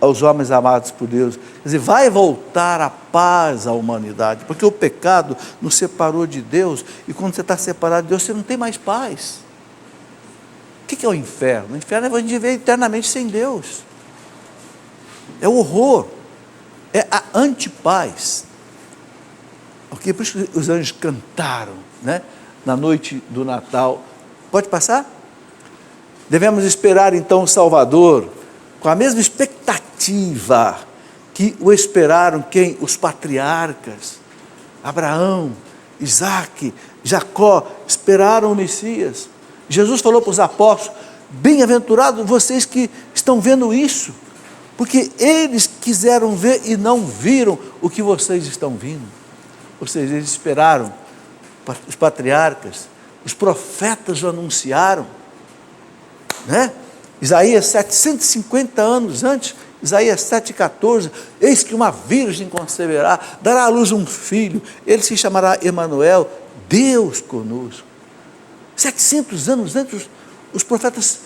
aos homens amados por Deus. Quer dizer, vai voltar a paz à humanidade, porque o pecado nos separou de Deus, e quando você está separado de Deus, você não tem mais paz. O que é o inferno? O inferno é a gente viver eternamente sem Deus. É o horror, é a antipaz. Ok? Por isso que os anjos cantaram, né? Na noite do Natal. Pode passar? Devemos esperar então o Salvador com a mesma expectativa que o esperaram quem? Os patriarcas, Abraão, Isaque, Jacó, esperaram o Messias. Jesus falou para os apóstolos: bem-aventurados vocês que estão vendo isso, porque eles quiseram ver e não viram o que vocês estão vendo. Ou seja, eles esperaram, os patriarcas, os profetas o anunciaram, né? Isaías 750 anos antes, Isaías 7,14, eis que uma virgem conceberá, dará à luz um filho, ele se chamará Emanuel, Deus conosco. 700 anos antes, os profetas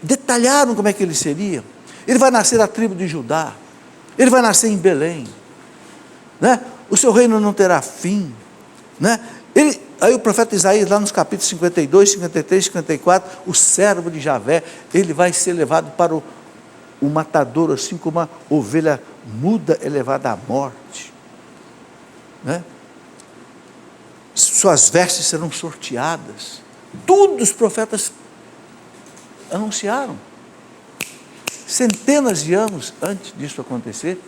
detalharam como é que ele seria. Ele vai nascer da tribo de Judá, ele vai nascer em Belém, né? O seu reino não terá fim, né? Aí o profeta Isaías, lá nos capítulos 52, 53, 54, o servo de Javé, ele vai ser levado para o matadouro, assim como uma ovelha muda é levada à morte, né? Suas vestes serão sorteadas. Tudo os profetas anunciaram. Centenas de anos antes disso acontecer,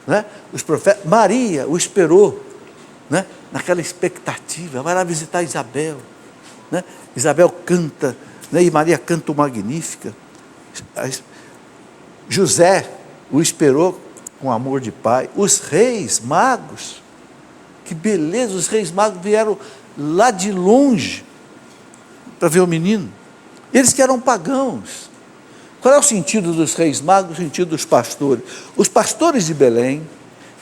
né? Os profetas, Maria o esperou, né? Naquela expectativa, vai lá visitar Isabel, né? Isabel canta, né? E Maria canta o Magnífica. José o esperou com amor de pai. Os reis magos, que beleza, os reis magos vieram lá de longe para ver o menino. Eles que eram pagãos. Qual é o sentido dos reis magos? O sentido dos pastores. Os pastores de Belém,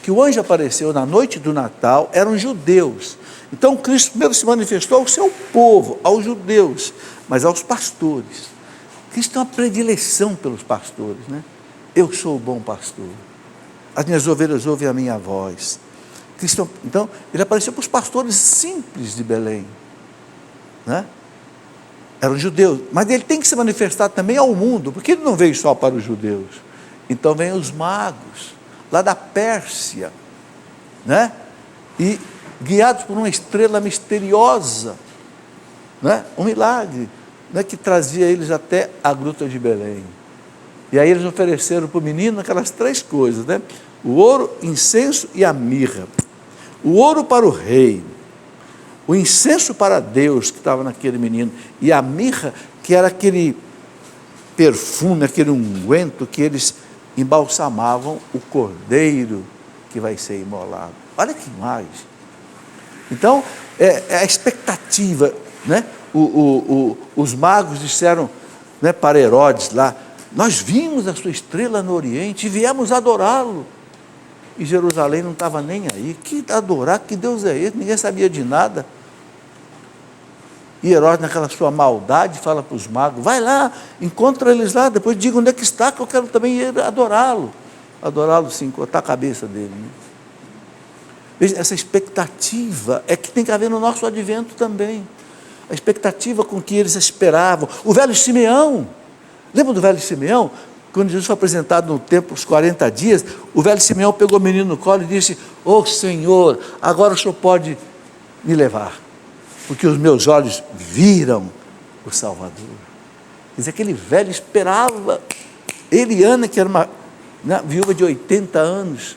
que o anjo apareceu na noite do Natal, eram judeus. Então Cristo primeiro se manifestou ao seu povo, aos judeus, mas aos pastores. Cristo tem uma predileção pelos pastores, né? Eu sou o bom pastor, as minhas ovelhas ouvem a minha voz. Cristo, então, ele apareceu para os pastores simples de Belém, né? Eram judeus, mas ele tem que se manifestar também ao mundo, porque ele não veio só para os judeus. Então vêm os magos, lá da Pérsia, né? E guiados por uma estrela misteriosa, né? Um milagre, né? Que trazia eles até a gruta de Belém. E aí eles ofereceram para o menino aquelas três coisas, né? O ouro, incenso e a mirra. O ouro para o rei, o incenso para Deus que estava naquele menino, e a mirra, que era aquele perfume, aquele unguento que eles embalsamavam o cordeiro que vai ser imolado. Olha que imagem. Então, é a expectativa, né? Os magos disseram, né, para Herodes lá: nós vimos a sua estrela no Oriente e viemos adorá-lo. E Jerusalém não estava nem aí. Que adorar, que Deus é esse? Ninguém sabia de nada. E Herodes, naquela sua maldade, fala para os magos: vai lá, encontra eles lá, depois diga onde é que está, que eu quero também ir adorá-lo. Adorá-lo sim, cortar a cabeça dele, né? Veja, essa expectativa é que tem que haver no nosso advento também. A expectativa com que eles esperavam. O velho Simeão, lembra do velho Simeão? Quando Jesus foi apresentado no templo os 40 dias, o velho Simeão pegou o menino no colo e disse: ô Senhor, agora o Senhor pode me levar, porque os meus olhos viram o Salvador. Quer dizer, aquele velho esperava. Ele e Ana, que era uma viúva de 80 anos,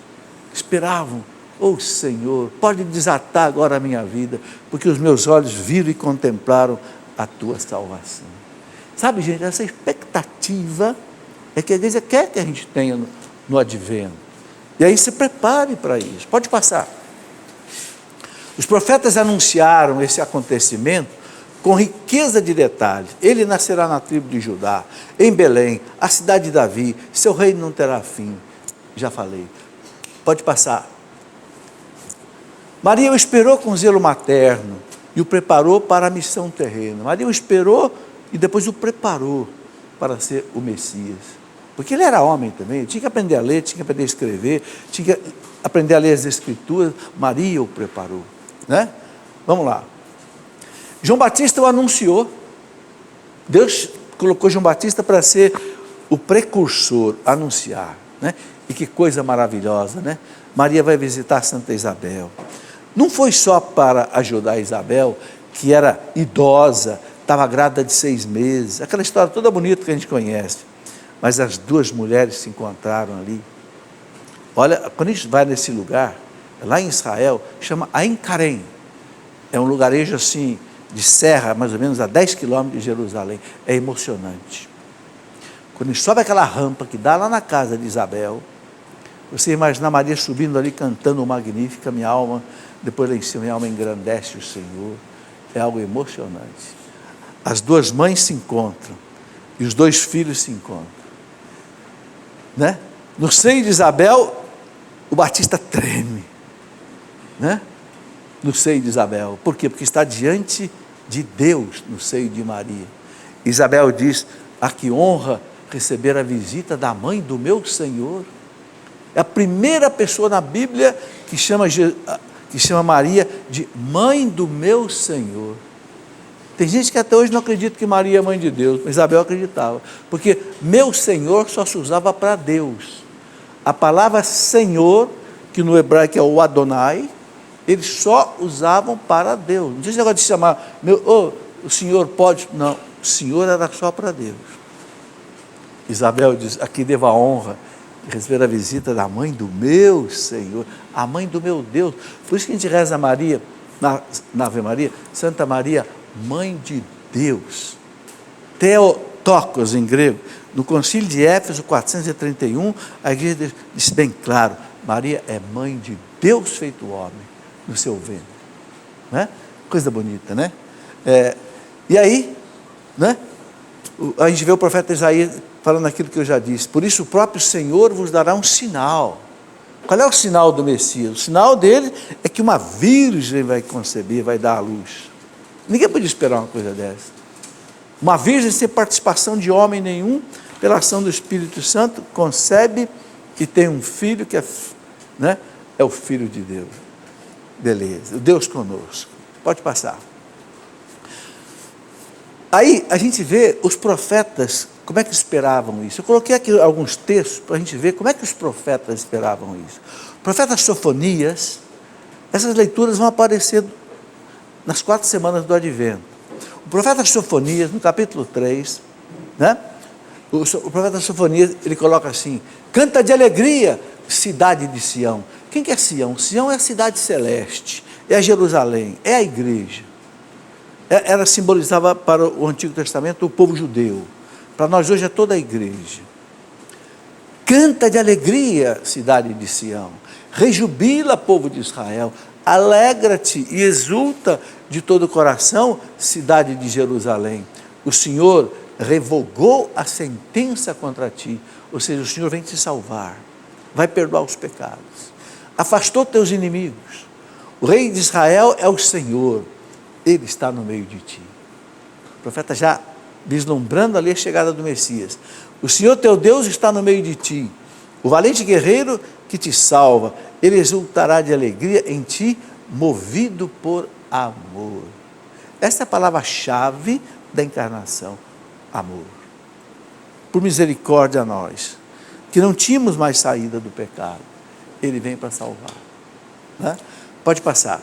esperavam: ô Senhor, pode desatar agora a minha vida, porque os meus olhos viram e contemplaram a tua salvação. Sabe, gente, essa expectativa é que a igreja quer que a gente tenha no advento. E aí se prepare para isso. Pode passar. Os profetas anunciaram esse acontecimento com riqueza de detalhes. Ele nascerá na tribo de Judá, em Belém, a cidade de Davi, seu reino não terá fim. Já falei. Pode passar. Maria o esperou com zelo materno e o preparou para a missão terrena. Maria o esperou e depois o preparou para ser o Messias. porque ele era homem também, tinha que aprender a ler, tinha que aprender a escrever, tinha que aprender a ler as Escrituras. Maria o preparou, né? Vamos lá. João Batista o anunciou. Deus colocou João Batista para ser o precursor, anunciar, né? E que coisa maravilhosa, né? Maria vai visitar Santa Isabel. Não foi só para ajudar Isabel, que era idosa, estava grávida de 6 meses, aquela história toda bonita que a gente conhece, mas as duas mulheres se encontraram ali. Olha, quando a gente vai nesse lugar, lá em Israel, chama Ain Karem, é um lugarejo assim, de serra, mais ou menos a 10 quilômetros de Jerusalém, é emocionante. Quando a gente sobe aquela rampa que dá lá na casa de Isabel, você imagina Maria subindo ali, cantando o Magnífica, minha alma, depois lá em cima, minha alma engrandece o Senhor, é algo emocionante. As duas mães se encontram, e os 2 filhos se encontram, né? No seio de Isabel, o Batista treme, né? No seio de Isabel, por quê? Porque está diante de Deus, no seio de Maria. Isabel diz, a que honra receber a visita da mãe do meu Senhor. É a primeira pessoa na Bíblia que chama Maria de mãe do meu Senhor. Tem gente que até hoje não acredita que Maria é mãe de Deus, mas Isabel acreditava, porque meu Senhor só se usava para Deus. A palavra Senhor, que no hebraico é o Adonai, eles só usavam para Deus. Não tinha esse negócio de chamar, o Senhor pode, não, o Senhor era só para Deus. Isabel diz, aqui devo a honra de receber a visita da mãe do meu Senhor, a mãe do meu Deus. Por isso que a gente reza a Maria, na Ave Maria, Santa Maria, Mãe de Deus. Theotokos em grego. No concílio de Éfeso 431, a igreja disse bem claro, Maria é mãe de Deus feito homem, no seu ventre, né? Coisa bonita, né? E aí, né? A gente vê o profeta Isaías falando aquilo que eu já disse, por isso o próprio Senhor vos dará um sinal. Qual é o sinal do Messias? O sinal dele é que uma virgem vai conceber, vai dar à luz. Ninguém podia esperar uma coisa dessa. Uma virgem sem participação de homem nenhum, pela ação do Espírito Santo, concebe e tem um filho que é o Filho de Deus. Beleza, o Deus conosco. Pode passar. Aí a gente vê os profetas, como é que esperavam isso. Eu coloquei aqui alguns textos para a gente ver como é que os profetas esperavam isso. O profeta Sofonias, essas leituras vão aparecer nas 4 semanas do Advento. O profeta Sofonias, no capítulo 3, né? O profeta Sofonias, ele coloca assim, canta de alegria, cidade de Sião. Quem que é Sião? Sião é a cidade celeste, é a Jerusalém, é a igreja. Ela simbolizava para o Antigo Testamento o povo judeu. Para nós hoje é toda a igreja. Canta de alegria, cidade de Sião. Rejubila, povo de Israel. Alegra-te e exulta de todo o coração, cidade de Jerusalém. O Senhor revogou a sentença contra ti. Ou seja, o Senhor vem te salvar. Vai perdoar os pecados. Afastou teus inimigos. O rei de Israel é o Senhor. Ele está no meio de ti. O profeta já vislumbrando ali a chegada do Messias. O Senhor teu Deus está no meio de ti. O valente guerreiro que te salva. Ele exultará de alegria em ti, movido por amor. Essa é a palavra-chave da encarnação. Amor. Por misericórdia a nós, que não tínhamos mais saída do pecado. Ele vem para salvar. Né? Pode passar.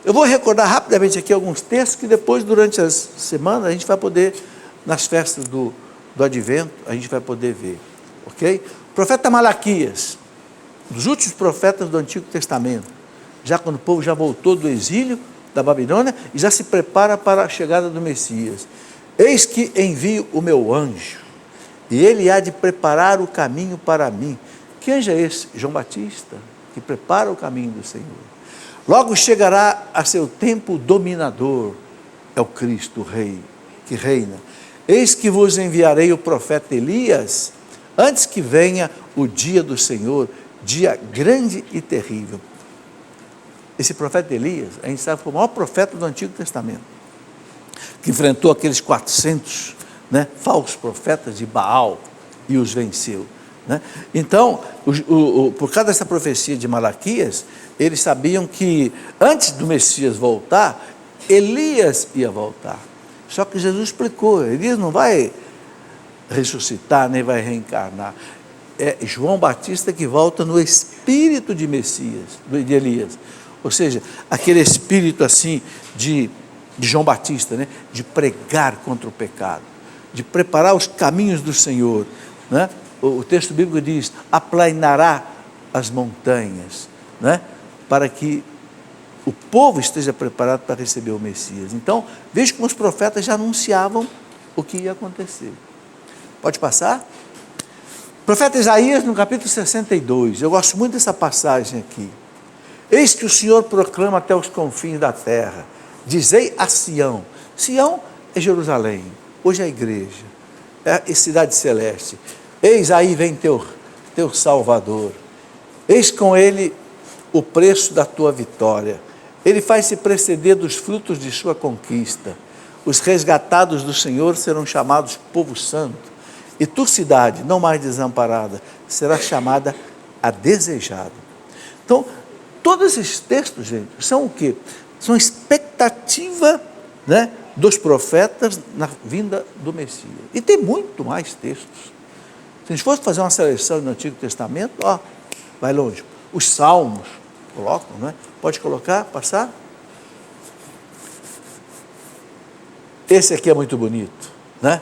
Eu vou recordar rapidamente aqui alguns textos que depois, durante as semanas, a gente vai poder, nas festas do Advento, a gente vai poder ver. Ok? O profeta Malaquias, dos últimos profetas do Antigo Testamento, já quando o povo já voltou do exílio da Babilônia e já se prepara para a chegada do Messias. Eis que envio o meu anjo, e ele há de preparar o caminho para mim. Que anjo é esse? João Batista, que prepara o caminho do Senhor. Logo chegará a seu tempo dominador, é o Cristo, o Rei, que reina. Eis que vos enviarei o profeta Elias, antes que venha o dia do Senhor, dia grande e terrível. Esse profeta Elias, a gente sabe, foi o maior profeta do Antigo Testamento, que enfrentou aqueles 400 falsos profetas de Baal, e os venceu, né? Então, por causa dessa profecia de Malaquias, eles sabiam que antes do Messias voltar, Elias ia voltar. Só que Jesus explicou, Elias não vai ressuscitar, nem vai reencarnar. É João Batista que volta no espírito de Messias, de Elias. Ou seja, aquele espírito assim de João Batista, né? De pregar contra o pecado, de preparar os caminhos do Senhor, né? O texto bíblico diz, aplanará as montanhas, né? Para que o povo esteja preparado para receber o Messias. Então, veja como os profetas já anunciavam o que ia acontecer. Pode passar? O profeta Isaías, no capítulo 62, eu gosto muito dessa passagem aqui. Eis que o Senhor proclama até os confins da terra, dizei a Sião. Sião é Jerusalém, hoje é a igreja, é a cidade celeste. Eis aí vem teu Salvador, eis com ele o preço da tua vitória, ele faz-se preceder dos frutos de sua conquista. Os resgatados do Senhor serão chamados povo santo, e tua cidade, não mais desamparada, será chamada a desejada. Então, todos esses textos, gente, são o quê? São expectativa, né, dos profetas na vinda do Messias. E tem muito mais textos. Se a gente fosse fazer uma seleção no Antigo Testamento, ó, vai longe. Os Salmos, colocam, né? Pode colocar, passar? Esse aqui é muito bonito, né?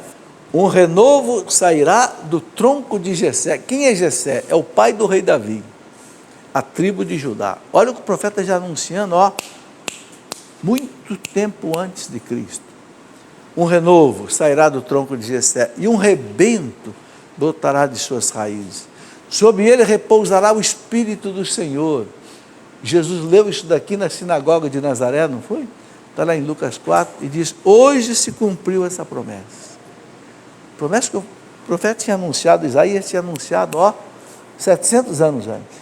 Um renovo sairá do tronco de Jessé. Quem é Jessé? É o pai do rei Davi, a tribo de Judá. Olha o que o profeta já anunciando, ó, muito tempo antes de Cristo. Um renovo sairá do tronco de Jessé, e um rebento brotará de suas raízes. Sobre ele repousará o Espírito do Senhor. Jesus leu isso daqui na sinagoga de Nazaré, não foi? Está lá em Lucas 4, e diz, hoje se cumpriu essa promessa. Promessa que o profeta tinha anunciado, Isaías tinha anunciado, ó, 700 anos antes.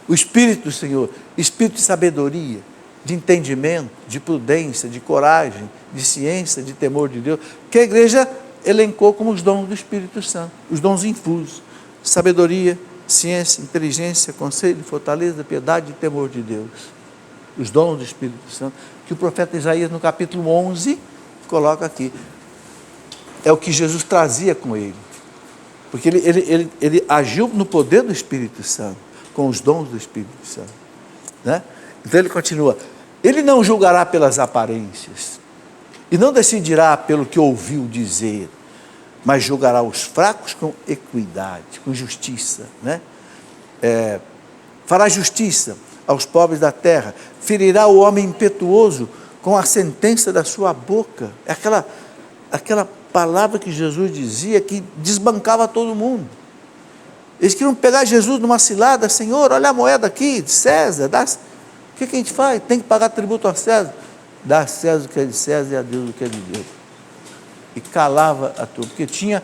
O Espírito do Senhor, Espírito de sabedoria, de entendimento, de prudência, de coragem, de ciência, de temor de Deus, que a igreja elencou como os dons do Espírito Santo, os dons infusos, sabedoria, ciência, inteligência, conselho, fortaleza, piedade e temor de Deus. Os dons do Espírito Santo, que o profeta Isaías, no capítulo 11, coloca aqui. É o que Jesus trazia com ele, porque ele agiu no poder do Espírito Santo, com os dons do Espírito Santo, né? Então ele continua, ele não julgará pelas aparências, e não decidirá pelo que ouviu dizer, mas julgará os fracos com equidade, com justiça, né? Fará justiça aos pobres da terra, ferirá o homem impetuoso com a sentença da sua boca. É aquela palavra que Jesus dizia que desbancava todo mundo. Eles queriam pegar Jesus numa cilada, Senhor, olha a moeda aqui, de César, o que a gente faz? Tem que pagar tributo a César. Dá a César o que é de César e a Deus o que é de Deus. E calava a turma, porque tinha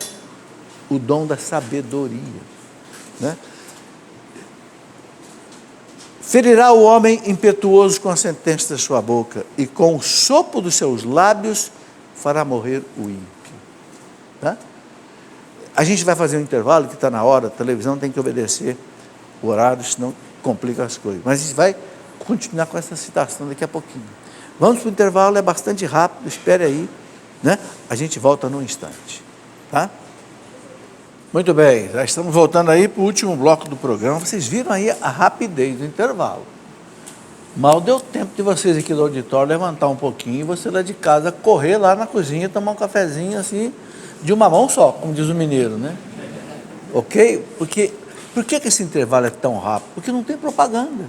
o dom da sabedoria, né? Ferirá o homem impetuoso com a sentença da sua boca, e com o sopro dos seus lábios fará morrer o ímpio. Tá? A gente vai fazer um intervalo, que está na hora, a televisão tem que obedecer o horário, senão complica as coisas. Mas a gente vai continuar com essa citação daqui a pouquinho. Vamos para o intervalo, é bastante rápido, espere aí, né? A gente volta num instante. Tá? Muito bem, já estamos voltando aí para o último bloco do programa. Vocês viram aí a rapidez do intervalo. Mal deu tempo de vocês aqui do auditório levantar um pouquinho e você lá de casa correr lá na cozinha, tomar um cafezinho assim, de uma mão só, como diz o mineiro, né? Ok? Por que esse intervalo é tão rápido? Porque não tem propaganda,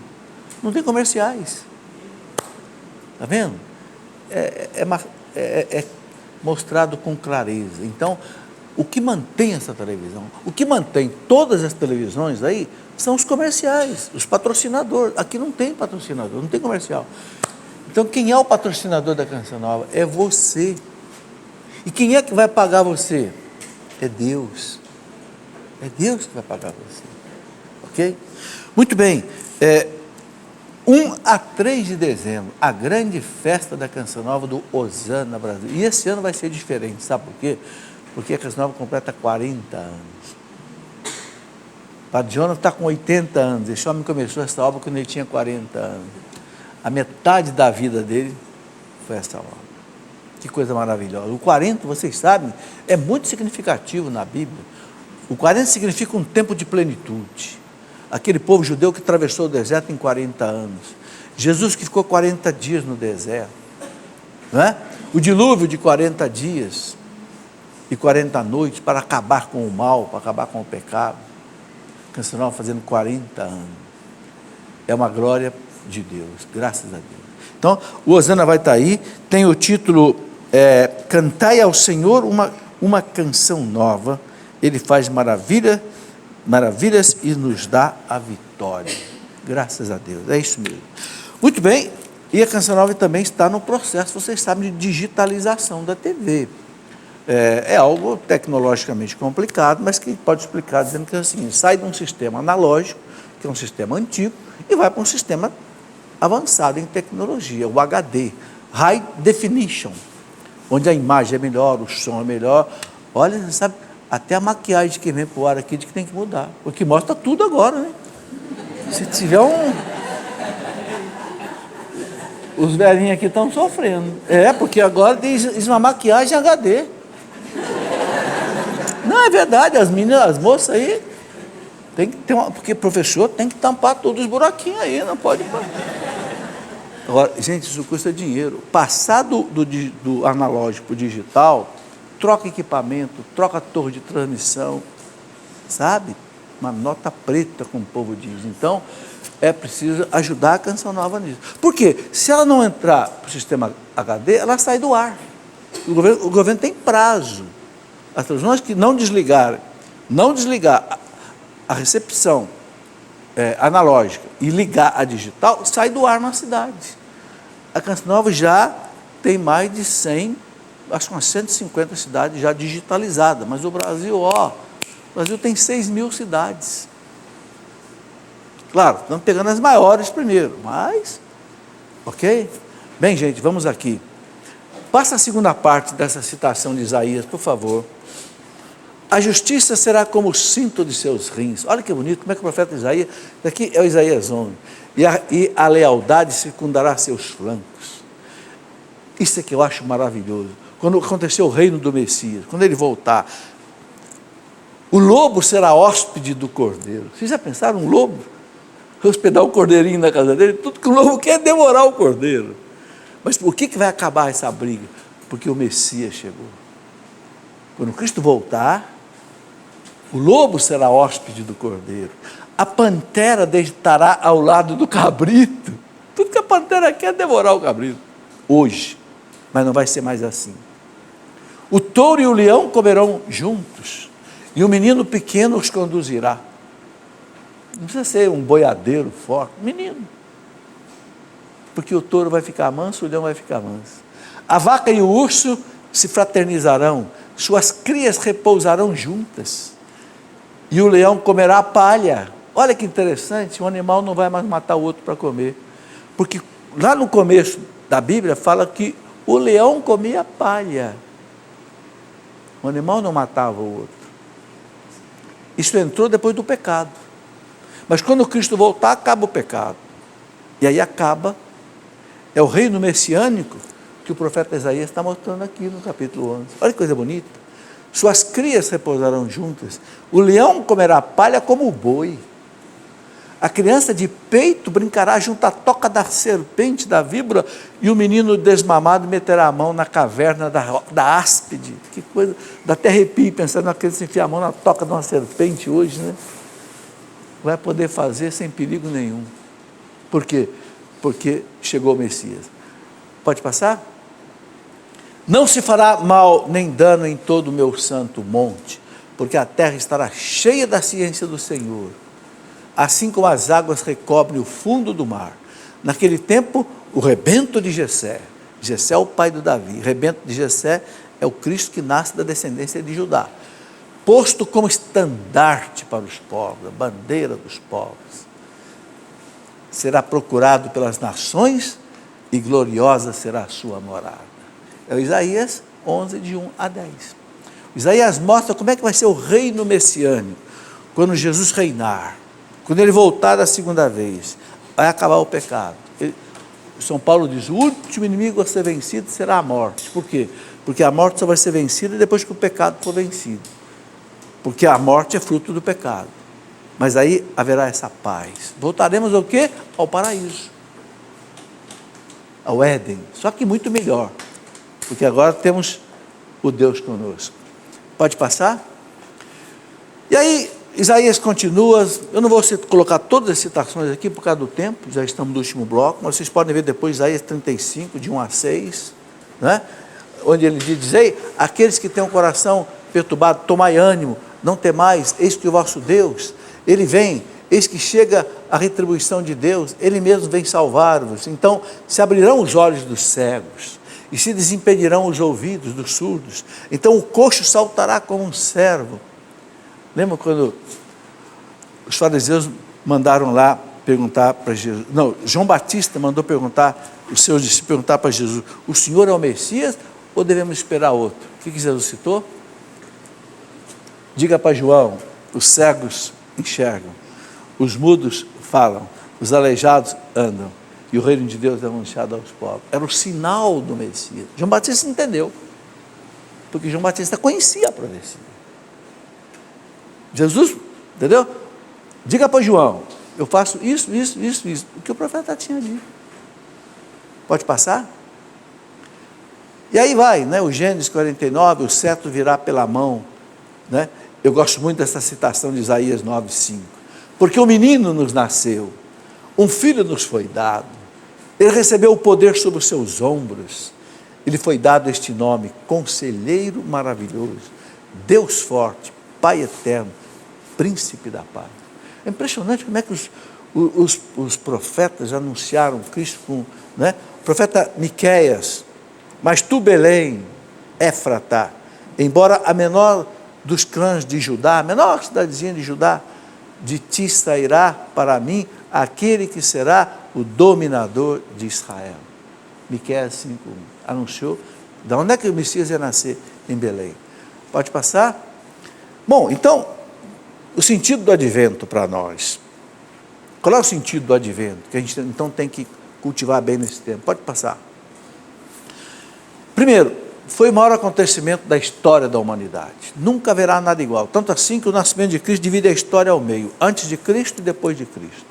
não tem comerciais. Está vendo? É mostrado com clareza. Então, o que mantém essa televisão, o que mantém todas as televisões aí, são os comerciais, os patrocinadores. Aqui não tem patrocinador, não tem comercial. Então, quem é o patrocinador da Canção Nova? É você. E quem é que vai pagar você? É Deus. É Deus que vai pagar você. Ok? Muito bem. 1 a 3 de dezembro, a grande festa da Canção Nova do Hosana Brasil. E esse ano vai ser diferente, sabe por quê? porque a Canção Nova completa 40 anos. O Padre Jonas está com 80 anos. Esse homem começou essa obra quando ele tinha 40 anos. A metade da vida dele foi essa obra. Que coisa maravilhosa. O 40, vocês sabem, é muito significativo na Bíblia. O 40 significa um tempo de plenitude. Aquele povo judeu que atravessou o deserto em 40 anos. Jesus que ficou 40 dias no deserto. Não é? O dilúvio de 40 dias e 40 noites para acabar com o mal, para acabar com o pecado. Canção Nova fazendo 40 anos. É uma glória de Deus, graças a Deus. Então, o Hosana vai estar aí, tem o título Cantai ao Senhor uma canção nova. Ele faz maravilhas e nos dá a vitória. Graças a Deus, é isso mesmo. Muito bem, e a Canção Nova também está no processo, vocês sabem, de digitalização da TV. É algo tecnologicamente complicado, mas que pode explicar dizendo que é o seguinte: sai de um sistema analógico, que é um sistema antigo, e vai para um sistema avançado em tecnologia, o HD, High Definition, onde a imagem é melhor, o som é melhor. Olha, você sabe, até a maquiagem que vem para o ar aqui de que tem que mudar, porque mostra tudo agora, né? Se tiver os velhinhos aqui estão sofrendo. Porque agora diz uma maquiagem HD. Não, é verdade, as meninas, as moças aí, tem que ter porque professor tem que tampar todos os buraquinhos aí, não pode. Agora, gente, isso custa dinheiro. Passar do analógico para o digital, troca equipamento, troca torre de transmissão, sabe? Uma nota preta, como o povo diz. Então, é preciso ajudar a Canção Nova nisso. Por quê? Se ela não entrar para o sistema HD, ela sai do ar. O governo tem prazo. As televisões que não desligar a recepção analógica e ligar a digital, sai do ar na cidade. A Canção Nova já tem mais de 100, acho que umas 150 cidades já digitalizadas, mas o Brasil tem 6.000 cidades. Claro, estamos pegando as maiores primeiro, mas, ok? Bem, gente, vamos aqui. Passa a segunda parte dessa citação de Isaías, por favor. A justiça será como o cinto de seus rins. Olha que bonito, como é que o profeta Isaías, daqui é o Isaías 11. E a lealdade circundará seus flancos. Isso é que eu acho maravilhoso. Quando aconteceu o reino do Messias, quando ele voltar, o lobo será hóspede do cordeiro. Vocês já pensaram, um lobo? Hospedar o cordeirinho na casa dele? Tudo que o lobo quer é devorar o cordeiro. Mas por que vai acabar essa briga? Porque o Messias chegou. Quando Cristo voltar, o lobo será hóspede do cordeiro. A pantera deitará ao lado do cabrito. Tudo que a pantera quer é devorar o cabrito. Hoje. Mas não vai ser mais assim. O touro e o leão comerão juntos. E o menino pequeno os conduzirá. Não precisa ser um boiadeiro forte. Menino. Porque o touro vai ficar manso, o leão vai ficar manso. A vaca e o urso se fraternizarão. Suas crias repousarão juntas. E o leão comerá a palha. Olha que interessante, um animal não vai mais matar o outro para comer. Porque lá no começo da Bíblia fala que o leão comia palha. O animal não matava o outro. Isso entrou depois do pecado. Mas quando Cristo voltar, acaba o pecado. E aí acaba, é o reino messiânico que o profeta Isaías está mostrando aqui no capítulo 11. Olha que coisa bonita. Suas crias repousarão juntas. O leão comerá palha como o boi. A criança de peito brincará junto à toca da serpente, da víbora, e o menino desmamado meterá a mão na caverna da áspide. Que coisa, dá até arrepio pensando na criança enfiar a mão na toca de uma serpente hoje, né? Vai poder fazer sem perigo nenhum. Por quê? Porque chegou o Messias. Pode passar? Não se fará mal nem dano em todo o meu santo monte, porque a terra estará cheia da ciência do Senhor, assim como as águas recobrem o fundo do mar. Naquele tempo, o rebento de Jessé é o pai do Davi, o rebento de Jessé é o Cristo que nasce da descendência de Judá, posto como estandarte para os povos, a bandeira dos povos, será procurado pelas nações e gloriosa será a sua morada. É o Isaías 11, de 1 a 10. Isaías mostra como é que vai ser o reino messiânico, quando Jesus reinar, quando ele voltar da segunda vez, vai acabar o pecado. São Paulo diz, o último inimigo a ser vencido será a morte. Por quê? Porque a morte só vai ser vencida depois que o pecado for vencido. Porque a morte é fruto do pecado. Mas aí haverá essa paz. Voltaremos ao quê? Ao paraíso. Ao Éden. Só que muito melhor. Porque agora temos o Deus conosco. Pode passar? E aí, Isaías continua. Eu não vou colocar todas as citações aqui por causa do tempo. Já estamos no último bloco. Mas vocês podem ver depois Isaías 35, de 1 a 6. Né? Onde ele diz, aqueles que têm o coração perturbado, tomai ânimo, não temais, eis que o vosso Deus, ele vem, eis que chega a retribuição de Deus, ele mesmo vem salvar-vos. Então se abrirão os olhos dos cegos, e se desimpedirão os ouvidos dos surdos, então o coxo saltará como um servo. Lembra quando os fariseus mandaram lá perguntar para Jesus, não, João Batista mandou perguntar, os seus discípulos perguntar para Jesus, o Senhor é o Messias ou devemos esperar outro? O que Jesus citou? Diga para João, os cegos enxergam, os mudos falam, os aleijados andam, e o reino de Deus é anunciado aos pobres. Era o sinal do Messias. João Batista entendeu, porque João Batista conhecia a profecia. Jesus, entendeu? Diga para João, eu faço isso, o que o profeta tinha dito. Pode passar? E aí vai, né? O Gênesis 49, o cetro virá pela mão, né? Eu gosto muito dessa citação de Isaías 9:5, porque um menino nos nasceu, um filho nos foi dado, ele recebeu o poder sobre os seus ombros, ele foi dado este nome, Conselheiro Maravilhoso, Deus Forte, Pai Eterno, Príncipe da Paz. É impressionante como é que os profetas anunciaram Cristo, né? O profeta Miqueias, mas tu, Belém, Éfrata, embora a menor dos clãs de Judá, a menor cidadezinha de Judá, de ti sairá para mim aquele que será o dominador de Israel. Miqueias 5:1 anunciou, de onde é que o Messias ia nascer? Em Belém. Pode passar? Bom, então, o sentido do advento para nós. Qual é o sentido do advento? Que a gente então tem que cultivar bem nesse tempo. Pode passar. Primeiro, foi o maior acontecimento da história da humanidade. Nunca haverá nada igual. Tanto assim que o nascimento de Cristo divide a história ao meio. Antes de Cristo e depois de Cristo.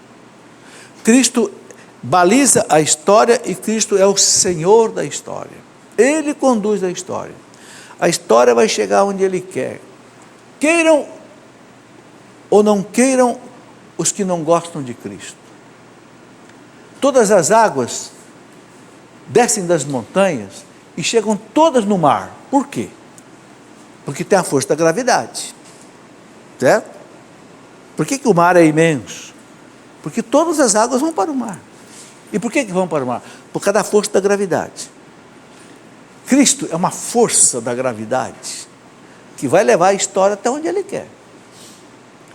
Cristo baliza a história e Cristo é o Senhor da história. Ele conduz a história. A história vai chegar onde Ele quer. Queiram ou não queiram os que não gostam de Cristo. Todas as águas descem das montanhas e chegam todas no mar. Por quê? Porque tem a força da gravidade. Certo? Por que o mar é imenso? Porque todas as águas vão para o mar. E por que vão para o mar? Por causa da força da gravidade. Cristo é uma força da gravidade que vai levar a história até onde Ele quer.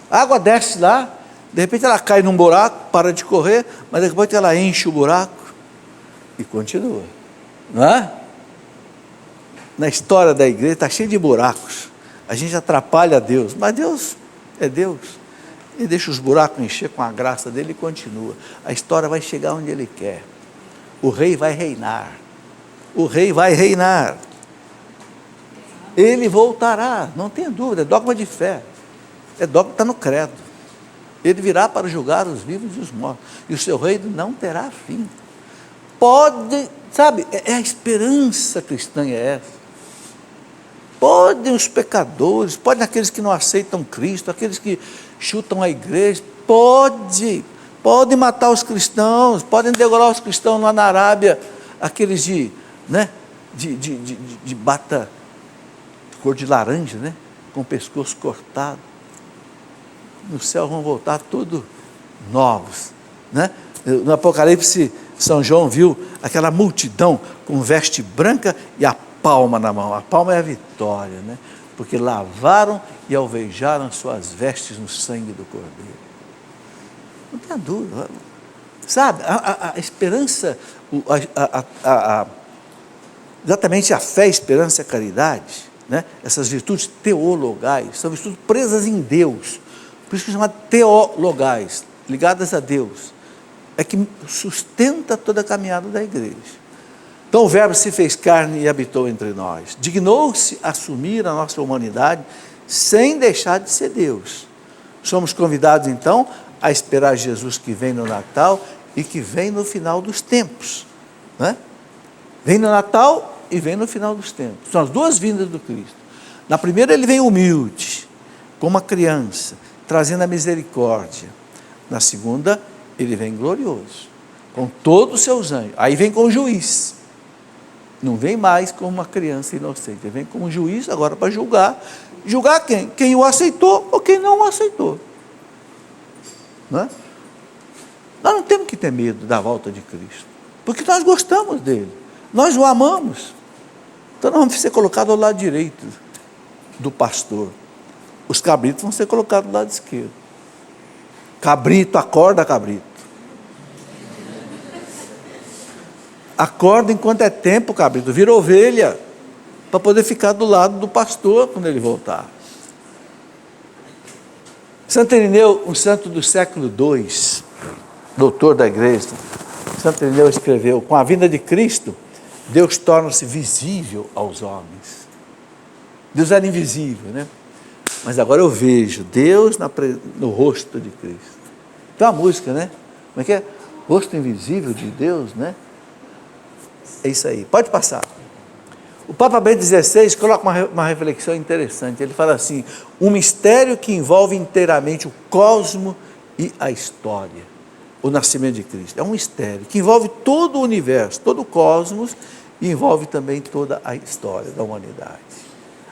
A água desce lá, de repente ela cai num buraco, para de correr, mas depois ela enche o buraco e continua. Não é? Na história da igreja está cheio de buracos. A gente atrapalha Deus, mas Deus é Deus. Ele deixa os buracos encher com a graça dele e continua. A história vai chegar onde Ele quer. O rei vai reinar. O rei vai reinar. Ele voltará, não tenha dúvida, é dogma de fé. É dogma, está no credo. Ele virá para julgar os vivos e os mortos. E o seu reino não terá fim. Pode, sabe, é a esperança cristã é essa. Podem os pecadores, podem aqueles que não aceitam Cristo, aqueles que chutam a igreja, podem matar os cristãos, podem degolar os cristãos lá na Arábia, aqueles de bata cor de laranja, né? Com o pescoço cortado. No céu vão voltar todos novos, né? No Apocalipse, São João viu aquela multidão com veste branca e a palma na mão. A palma é a vitória, né? Porque lavaram e alvejaram suas vestes no sangue do Cordeiro. Não tenha dúvida, sabe? A esperança, exatamente a fé, a esperança e a caridade, né? Essas virtudes teologais, são virtudes presas em Deus, por isso que são chamadas teologais, ligadas a Deus, é que sustenta toda a caminhada da igreja. Então o Verbo se fez carne e habitou entre nós, dignou-se assumir a nossa humanidade sem deixar de ser Deus. Somos convidados então a esperar Jesus que vem no Natal e que vem no final dos tempos, né? Vem no Natal e vem no final dos tempos. São as duas vindas do Cristo. Na primeira ele vem humilde, como uma criança, trazendo a misericórdia. Na segunda ele vem glorioso, com todos os seus anjos. Aí vem como juiz. Não vem mais como uma criança inocente, ele vem como juiz agora para julgar. Julgar quem? Quem o aceitou ou quem não o aceitou. Não é? Nós não temos que ter medo da volta de Cristo, porque nós gostamos dele, nós o amamos. Então nós vamos ser colocados ao lado direito do pastor, os cabritos vão ser colocados do lado esquerdo. Cabrito, acorda, cabrito. Acorda enquanto é tempo, cabrito, vira ovelha, para poder ficar do lado do pastor quando ele voltar. Santo Irineu, um santo do século II, doutor da igreja, Santo Irineu escreveu: com a vinda de Cristo, Deus torna-se visível aos homens. Deus era invisível, né? Mas agora eu vejo Deus no rosto de Cristo. Tem uma música, né? Como é que é? Rosto invisível de Deus, né? É isso aí, pode passar. O Papa Bento XVI coloca uma reflexão interessante. Ele fala assim: um mistério que envolve inteiramente o cosmo e a história. O nascimento de Cristo é um mistério que envolve todo o universo, todo o cosmos, e envolve também toda a história da humanidade.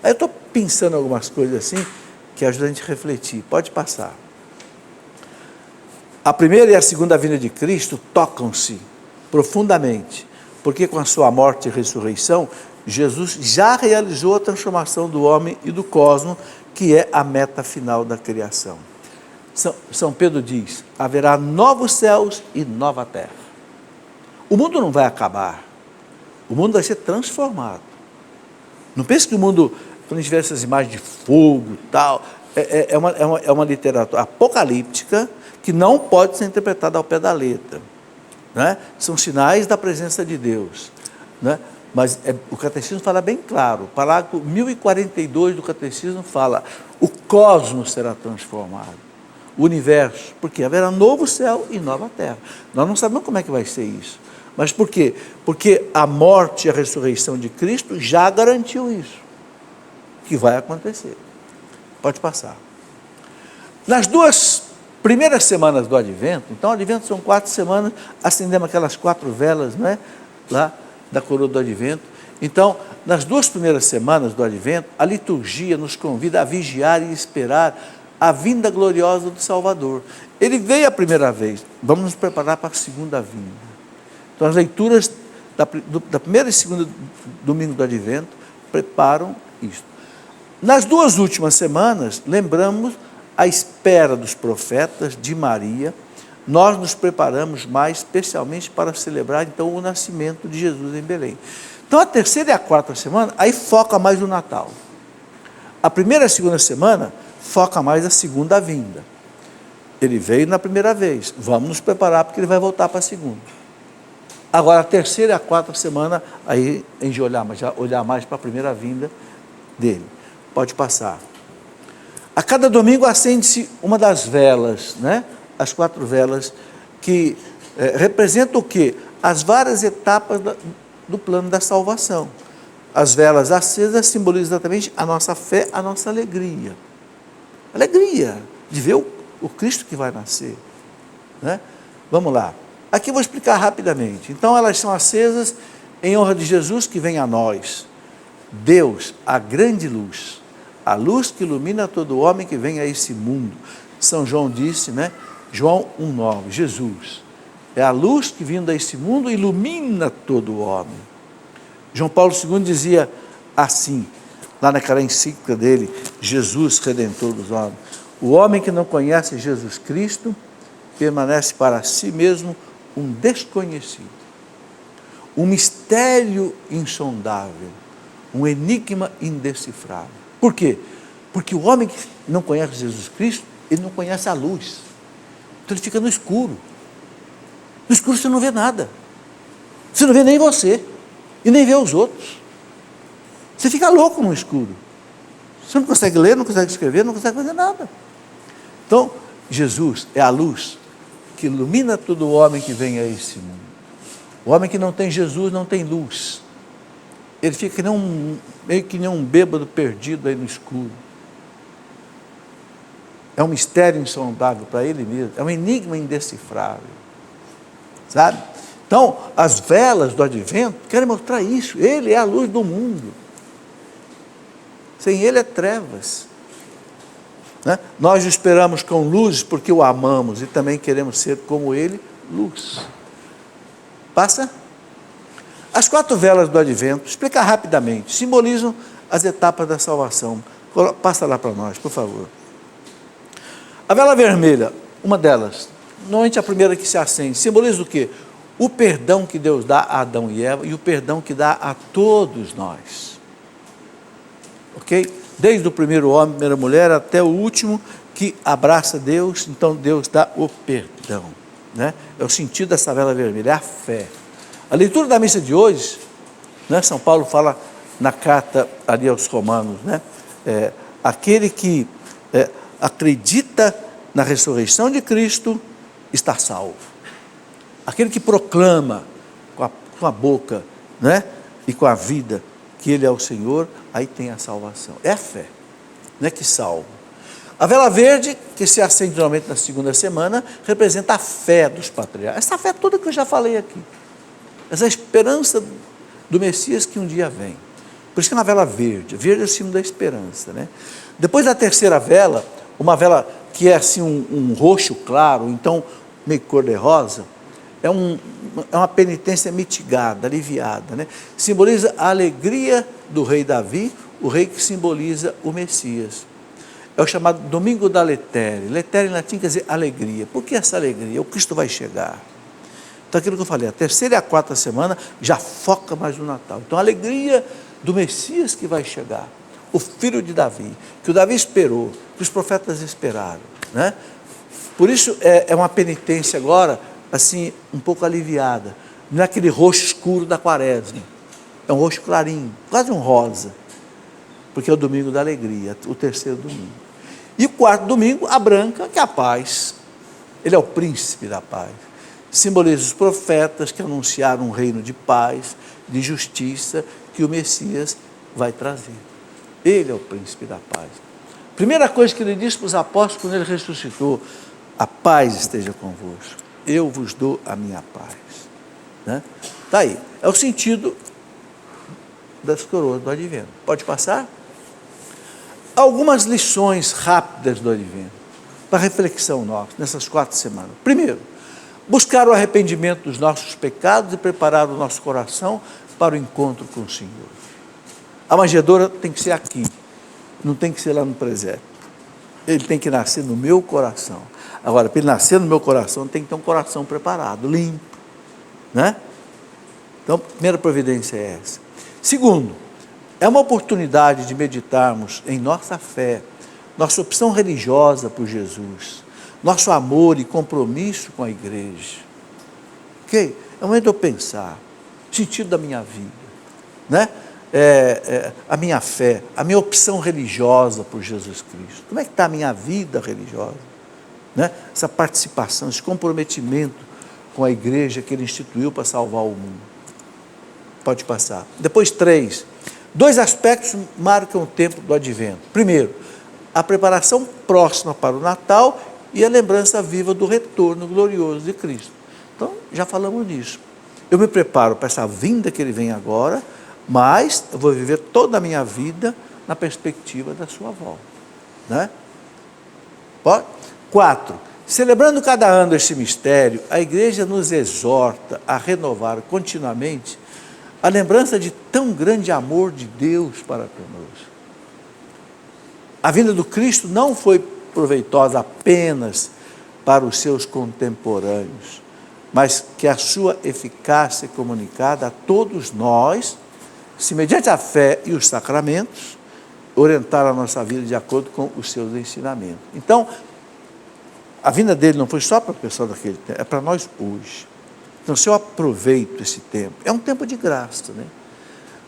Aí eu estou pensando algumas coisas assim que ajudam a gente a refletir. Pode passar. A primeira e a segunda vinda de Cristo tocam-se profundamente, porque com a sua morte e ressurreição, Jesus já realizou a transformação do homem e do cosmos, que é a meta final da criação. São Pedro diz: haverá novos céus e nova terra. O mundo não vai acabar, o mundo vai ser transformado. Não pense que o mundo, quando a gente vê essas imagens de fogo e tal, é uma literatura apocalíptica que não pode ser interpretada ao pé da letra, né? São sinais da presença de Deus, né? Mas o catecismo fala bem claro, o parágrafo 1042 do catecismo fala: o cosmos será transformado, o universo, porque haverá novo céu e nova terra. Nós não sabemos como é que vai ser isso, mas por quê? Porque a morte e a ressurreição de Cristo já garantiu isso, que vai acontecer. Pode passar. Nas duas primeiras semanas do Advento, então o Advento são 4 semanas, acendemos aquelas 4 velas, não é? Lá da coroa do Advento. Então, nas 2 primeiras semanas do Advento, a liturgia nos convida a vigiar e esperar a vinda gloriosa do Salvador. Ele veio a primeira vez, vamos nos preparar para a segunda vinda. Então, as leituras da primeira e segunda domingo do Advento preparam isto. Nas 2 últimas semanas, lembramos a espera dos profetas, de Maria. Nós nos preparamos mais especialmente para celebrar então o nascimento de Jesus em Belém. Então a terceira e a 4ª semana, aí foca mais no Natal. A primeira e a segunda semana foca mais a segunda vinda. Ele veio na primeira vez, vamos nos preparar porque ele vai voltar para a segunda. Agora a terceira e a 4ª semana, aí a gente olhar mais para a primeira vinda dele. Pode passar. A cada domingo acende-se uma das velas, né? As 4 velas que representam o quê? As várias etapas do plano da salvação. As velas acesas simbolizam exatamente a nossa fé, a nossa alegria. Alegria de ver o Cristo que vai nascer, né? Vamos lá. Aqui eu vou explicar rapidamente. Então elas são acesas em honra de Jesus que vem a nós. Deus, a grande luz, a luz que ilumina todo homem que vem a esse mundo. São João disse, né? João 1,9, Jesus é a luz que vindo a esse mundo ilumina todo o homem. João Paulo II dizia assim, lá naquela encíclica dele, Jesus, Redentor dos homens: o homem que não conhece Jesus Cristo permanece para si mesmo um desconhecido, um mistério insondável, um enigma indecifrável. Por quê? Porque o homem que não conhece Jesus Cristo, ele não conhece a luz. Então ele fica no escuro. No escuro você não vê nada. Você não vê nem você. E nem vê os outros. Você fica louco no escuro. Você não consegue ler, não consegue escrever, não consegue fazer nada. Então, Jesus é a luz que ilumina todo homem que vem a esse mundo. O homem que não tem Jesus não tem luz. Ele fica meio que nem um bêbado perdido aí no escuro. É um mistério insondável para ele mesmo. É um enigma indecifrável. Sabe? Então, as velas do advento querem mostrar isso. Ele é a luz do mundo. Sem ele é trevas. Né? Nós o esperamos com luz porque o amamos e também queremos ser como ele, luz. Passa? As 4 velas do advento, explicar rapidamente, simbolizam as etapas da salvação. Passa lá para nós, por favor. A vela vermelha, uma delas, normalmente a primeira que se acende, simboliza o quê? O perdão que Deus dá a Adão e Eva e o perdão que dá a todos nós. Ok? Desde o primeiro homem, primeira mulher, até o último que abraça Deus, então Deus dá o perdão. Né? É o sentido dessa vela vermelha, é a fé. A leitura da missa de hoje, né, São Paulo fala na carta ali aos Romanos, né, aquele que acredita na ressurreição de Cristo está salvo. Aquele que proclama com a boca, né, e com a vida que Ele é o Senhor, aí tem a salvação. É a fé, não é que salva. A vela verde, que se acende normalmente na segunda semana, representa a fé dos patriarcas. Essa fé toda que eu já falei aqui. Essa esperança do Messias que um dia vem. Por isso que é uma vela verde. Verde é o símbolo da esperança. Né? Depois da terceira vela, uma vela que é assim um roxo claro, então meio cor-de-rosa, é uma penitência mitigada, aliviada. Né? Simboliza a alegria do rei Davi, o rei que simboliza o Messias. É o chamado Domingo da Letére. Letére em latim quer dizer alegria. Por que essa alegria? O Cristo vai chegar. Então aquilo que eu falei, a terceira e a quarta semana já foca mais no Natal. Então a alegria do Messias que vai chegar, o filho de Davi, que o Davi esperou, que os profetas esperaram. Né? Por isso é uma penitência agora, assim, um pouco aliviada. Não é aquele roxo escuro da quaresma. É um roxo clarinho, quase um rosa. Porque é o domingo da alegria, o terceiro domingo. E o quarto domingo, a branca, que é a paz. Ele é o príncipe da paz. Simboliza os profetas que anunciaram um reino de paz, de justiça, que o Messias vai trazer. Ele é o príncipe da paz. Primeira coisa que ele disse para os apóstolos quando ele ressuscitou: a paz esteja convosco, eu vos dou a minha paz. Né? Está aí, é o sentido das coroas do advento. Pode passar? Algumas lições rápidas do advento, para reflexão nossa, nessas 4 semanas. Primeiro, buscar o arrependimento dos nossos pecados e preparar o nosso coração para o encontro com o Senhor. A manjedoura tem que ser aqui, não tem que ser lá no presépio. Ele tem que nascer no meu coração. Agora, para ele nascer no meu coração, tem que ter um coração preparado, limpo. Né? Então, a primeira providência é essa. Segundo, é uma oportunidade de meditarmos em nossa fé, nossa opção religiosa por Jesus, nosso amor e compromisso com a igreja. Ok? É um momento de eu pensar, o sentido da minha vida, né? A minha fé, a minha opção religiosa por Jesus Cristo. Como é que está a minha vida religiosa? Né? Essa participação, esse comprometimento com a igreja que ele instituiu para salvar o mundo. Pode passar. Depois 3. 2 aspectos marcam o tempo do advento. Primeiro, a preparação próxima para o Natal e a lembrança viva do retorno glorioso de Cristo. Então, já falamos nisso. Eu me preparo para essa vinda que ele vem agora, mas eu vou viver toda a minha vida na perspectiva da sua volta. Né? 4. Celebrando cada ano este mistério, a igreja nos exorta a renovar continuamente a lembrança de tão grande amor de Deus para conosco. A vinda do Cristo não foi proveitosa apenas para os seus contemporâneos, mas que a sua eficácia é comunicada a todos nós se mediante a fé e os sacramentos, orientar a nossa vida de acordo com os seus ensinamentos. Então, a vinda dele não foi só para o pessoal daquele tempo, é para nós hoje. Então, se eu aproveito esse tempo, é um tempo de graça, né?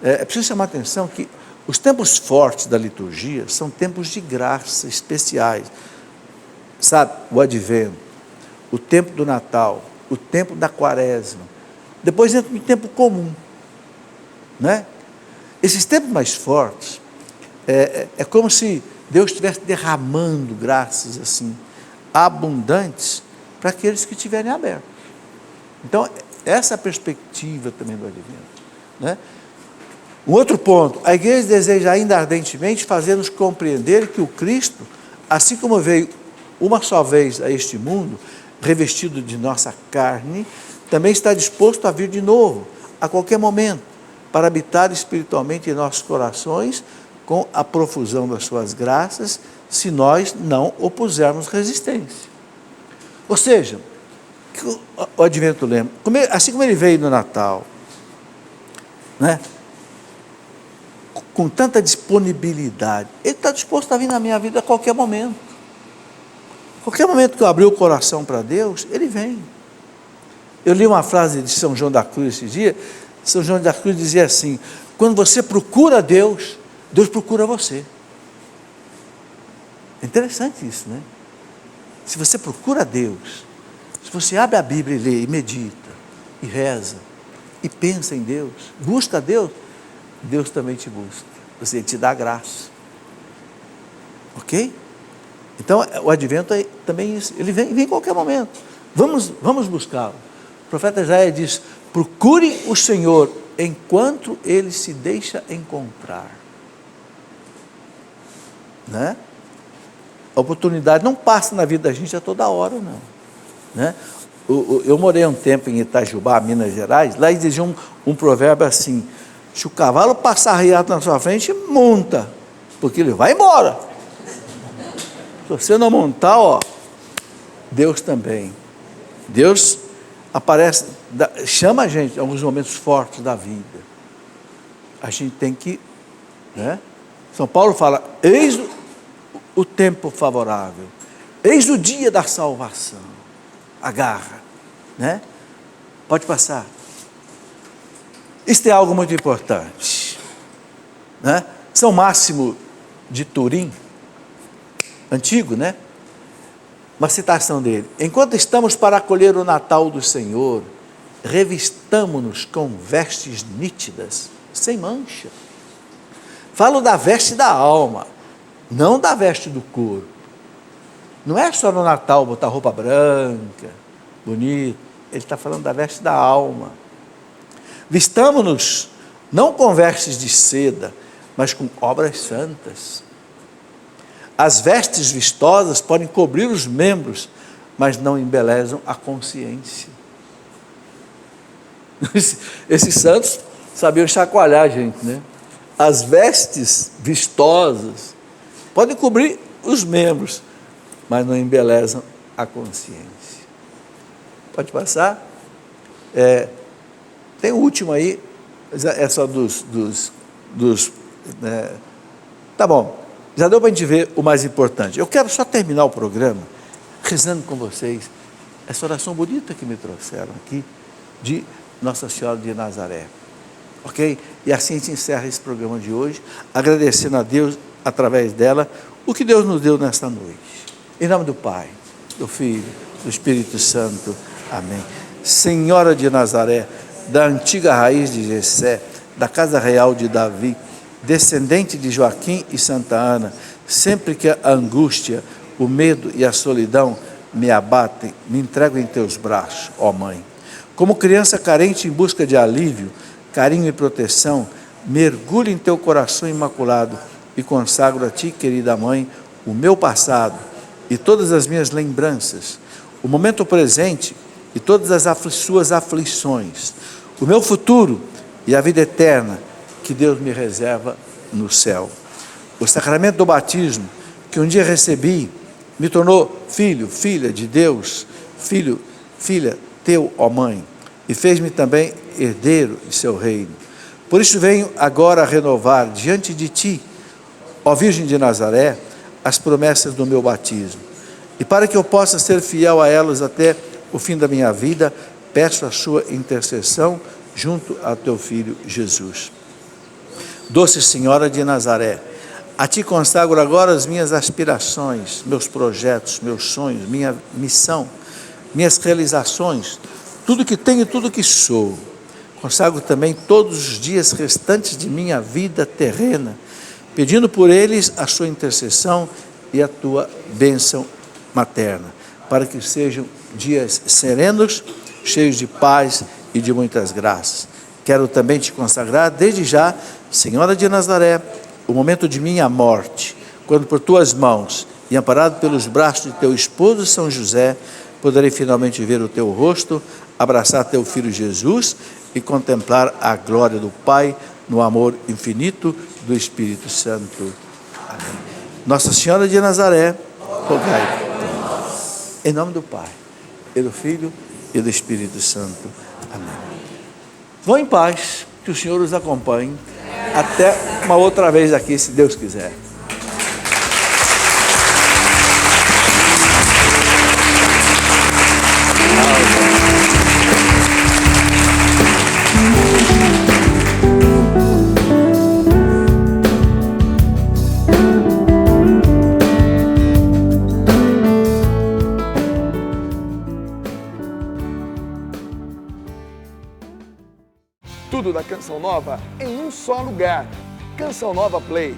É preciso chamar a atenção que os tempos fortes da liturgia são tempos de graça especiais. Sabe, o advento, o tempo do Natal, o tempo da quaresma. Depois entra um tempo comum, né? Esses tempos mais fortes, é como se Deus estivesse derramando graças assim, abundantes, para aqueles que estiverem abertos. Então, essa é a perspectiva também do advento, né? Um outro ponto, a igreja deseja ainda ardentemente fazer-nos compreender que o Cristo, assim como veio uma só vez a este mundo, revestido de nossa carne, também está disposto a vir de novo, a qualquer momento, para habitar espiritualmente em nossos corações, com a profusão das suas graças, se nós não opusermos resistência. Ou seja, o advento lembra, assim como ele veio no Natal, né? Com tanta disponibilidade, ele está disposto a vir na minha vida a qualquer momento. Qualquer momento que eu abrir o coração para Deus, ele vem. Eu li uma frase de São João da Cruz esse dia. São João da Cruz dizia assim: quando você procura Deus, Deus procura você. É interessante isso, né? Se você procura Deus, se você abre a Bíblia e lê, e medita, e reza, e pensa em Deus, busca Deus, Deus também te busca. Você te dá graça. Ok? Então, o advento é também isso. Ele vem em qualquer momento. Vamos buscá-lo. O profeta Isaías diz: procure o Senhor enquanto ele se deixa encontrar. Né? A oportunidade não passa na vida da gente a toda hora, não. Né? Eu morei um tempo em Itajubá, Minas Gerais. Lá eles diziam um provérbio assim: se o cavalo passar arriado na sua frente, monta, porque ele vai embora. Se você não montar, Deus também. Deus aparece, chama a gente em alguns momentos fortes da vida. A gente tem que, né? São Paulo fala: eis o tempo favorável, eis o dia da salvação. Agarra, né? Pode passar. Isso é algo muito importante, né? São Máximo de Turim, antigo, né? Uma citação dele: enquanto estamos para acolher o Natal do Senhor, revistamo-nos com vestes nítidas, sem mancha. Falo da veste da alma, não da veste do corpo. Não é só no Natal botar roupa branca, bonita. Ele está falando da veste da alma. Vistamo-nos não com vestes de seda, mas com obras santas. As vestes vistosas podem cobrir os membros, mas não embelezam a consciência. Esses santos sabiam chacoalhar a gente, né? As vestes vistosas podem cobrir os membros, mas não embelezam a consciência. Pode passar? Tem o último aí, é só tá bom, já deu para a gente ver o mais importante. Eu quero só terminar o programa rezando com vocês essa oração bonita que me trouxeram aqui, de Nossa Senhora de Nazaré. Ok? E assim a gente encerra esse programa de hoje, agradecendo a Deus, através dela, o que Deus nos deu nesta noite. Em nome do Pai, do Filho, do Espírito Santo. Amém. Senhora de Nazaré, da antiga raiz de Jessé, da casa real de Davi, descendente de Joaquim e Santa Ana, sempre que a angústia, o medo e a solidão me abatem, me entrego em teus braços, ó Mãe. Como criança carente em busca de alívio, carinho e proteção, mergulho em teu coração imaculado e consagro a ti, querida Mãe, o meu passado e todas as minhas lembranças, o momento presente e todas as suas aflições, o meu futuro e a vida eterna que Deus me reserva no céu. O sacramento do batismo que um dia recebi me tornou filho, filha de Deus, filho, filha teu, ó Mãe, e fez-me também herdeiro de seu reino. Por isso venho agora renovar diante de ti, ó Virgem de Nazaré, as promessas do meu batismo. E para que eu possa ser fiel a elas até o fim da minha vida, peço a sua intercessão junto a teu Filho Jesus. Doce Senhora de Nazaré, a ti consagro agora as minhas aspirações, meus projetos, meus sonhos, minha missão, minhas realizações, tudo que tenho e tudo que sou. Consagro também todos os dias restantes de minha vida terrena, pedindo por eles a sua intercessão e a tua bênção materna, para que sejam dias serenos, cheios de paz e de muitas graças. Quero também te consagrar desde já, Senhora de Nazaré, o momento de minha morte, quando por tuas mãos e amparado pelos braços de teu esposo São José, poderei finalmente ver o teu rosto, abraçar teu Filho Jesus e contemplar a glória do Pai no amor infinito do Espírito Santo. Amém. Nossa Senhora de Nazaré, rogai por nós. Em nome do Pai, e do Filho e do Espírito Santo. Amém. Vão em paz, que o Senhor os acompanhe. Até uma outra vez aqui, se Deus quiser. Tudo da Canção Nova em um só lugar. Canção Nova Play.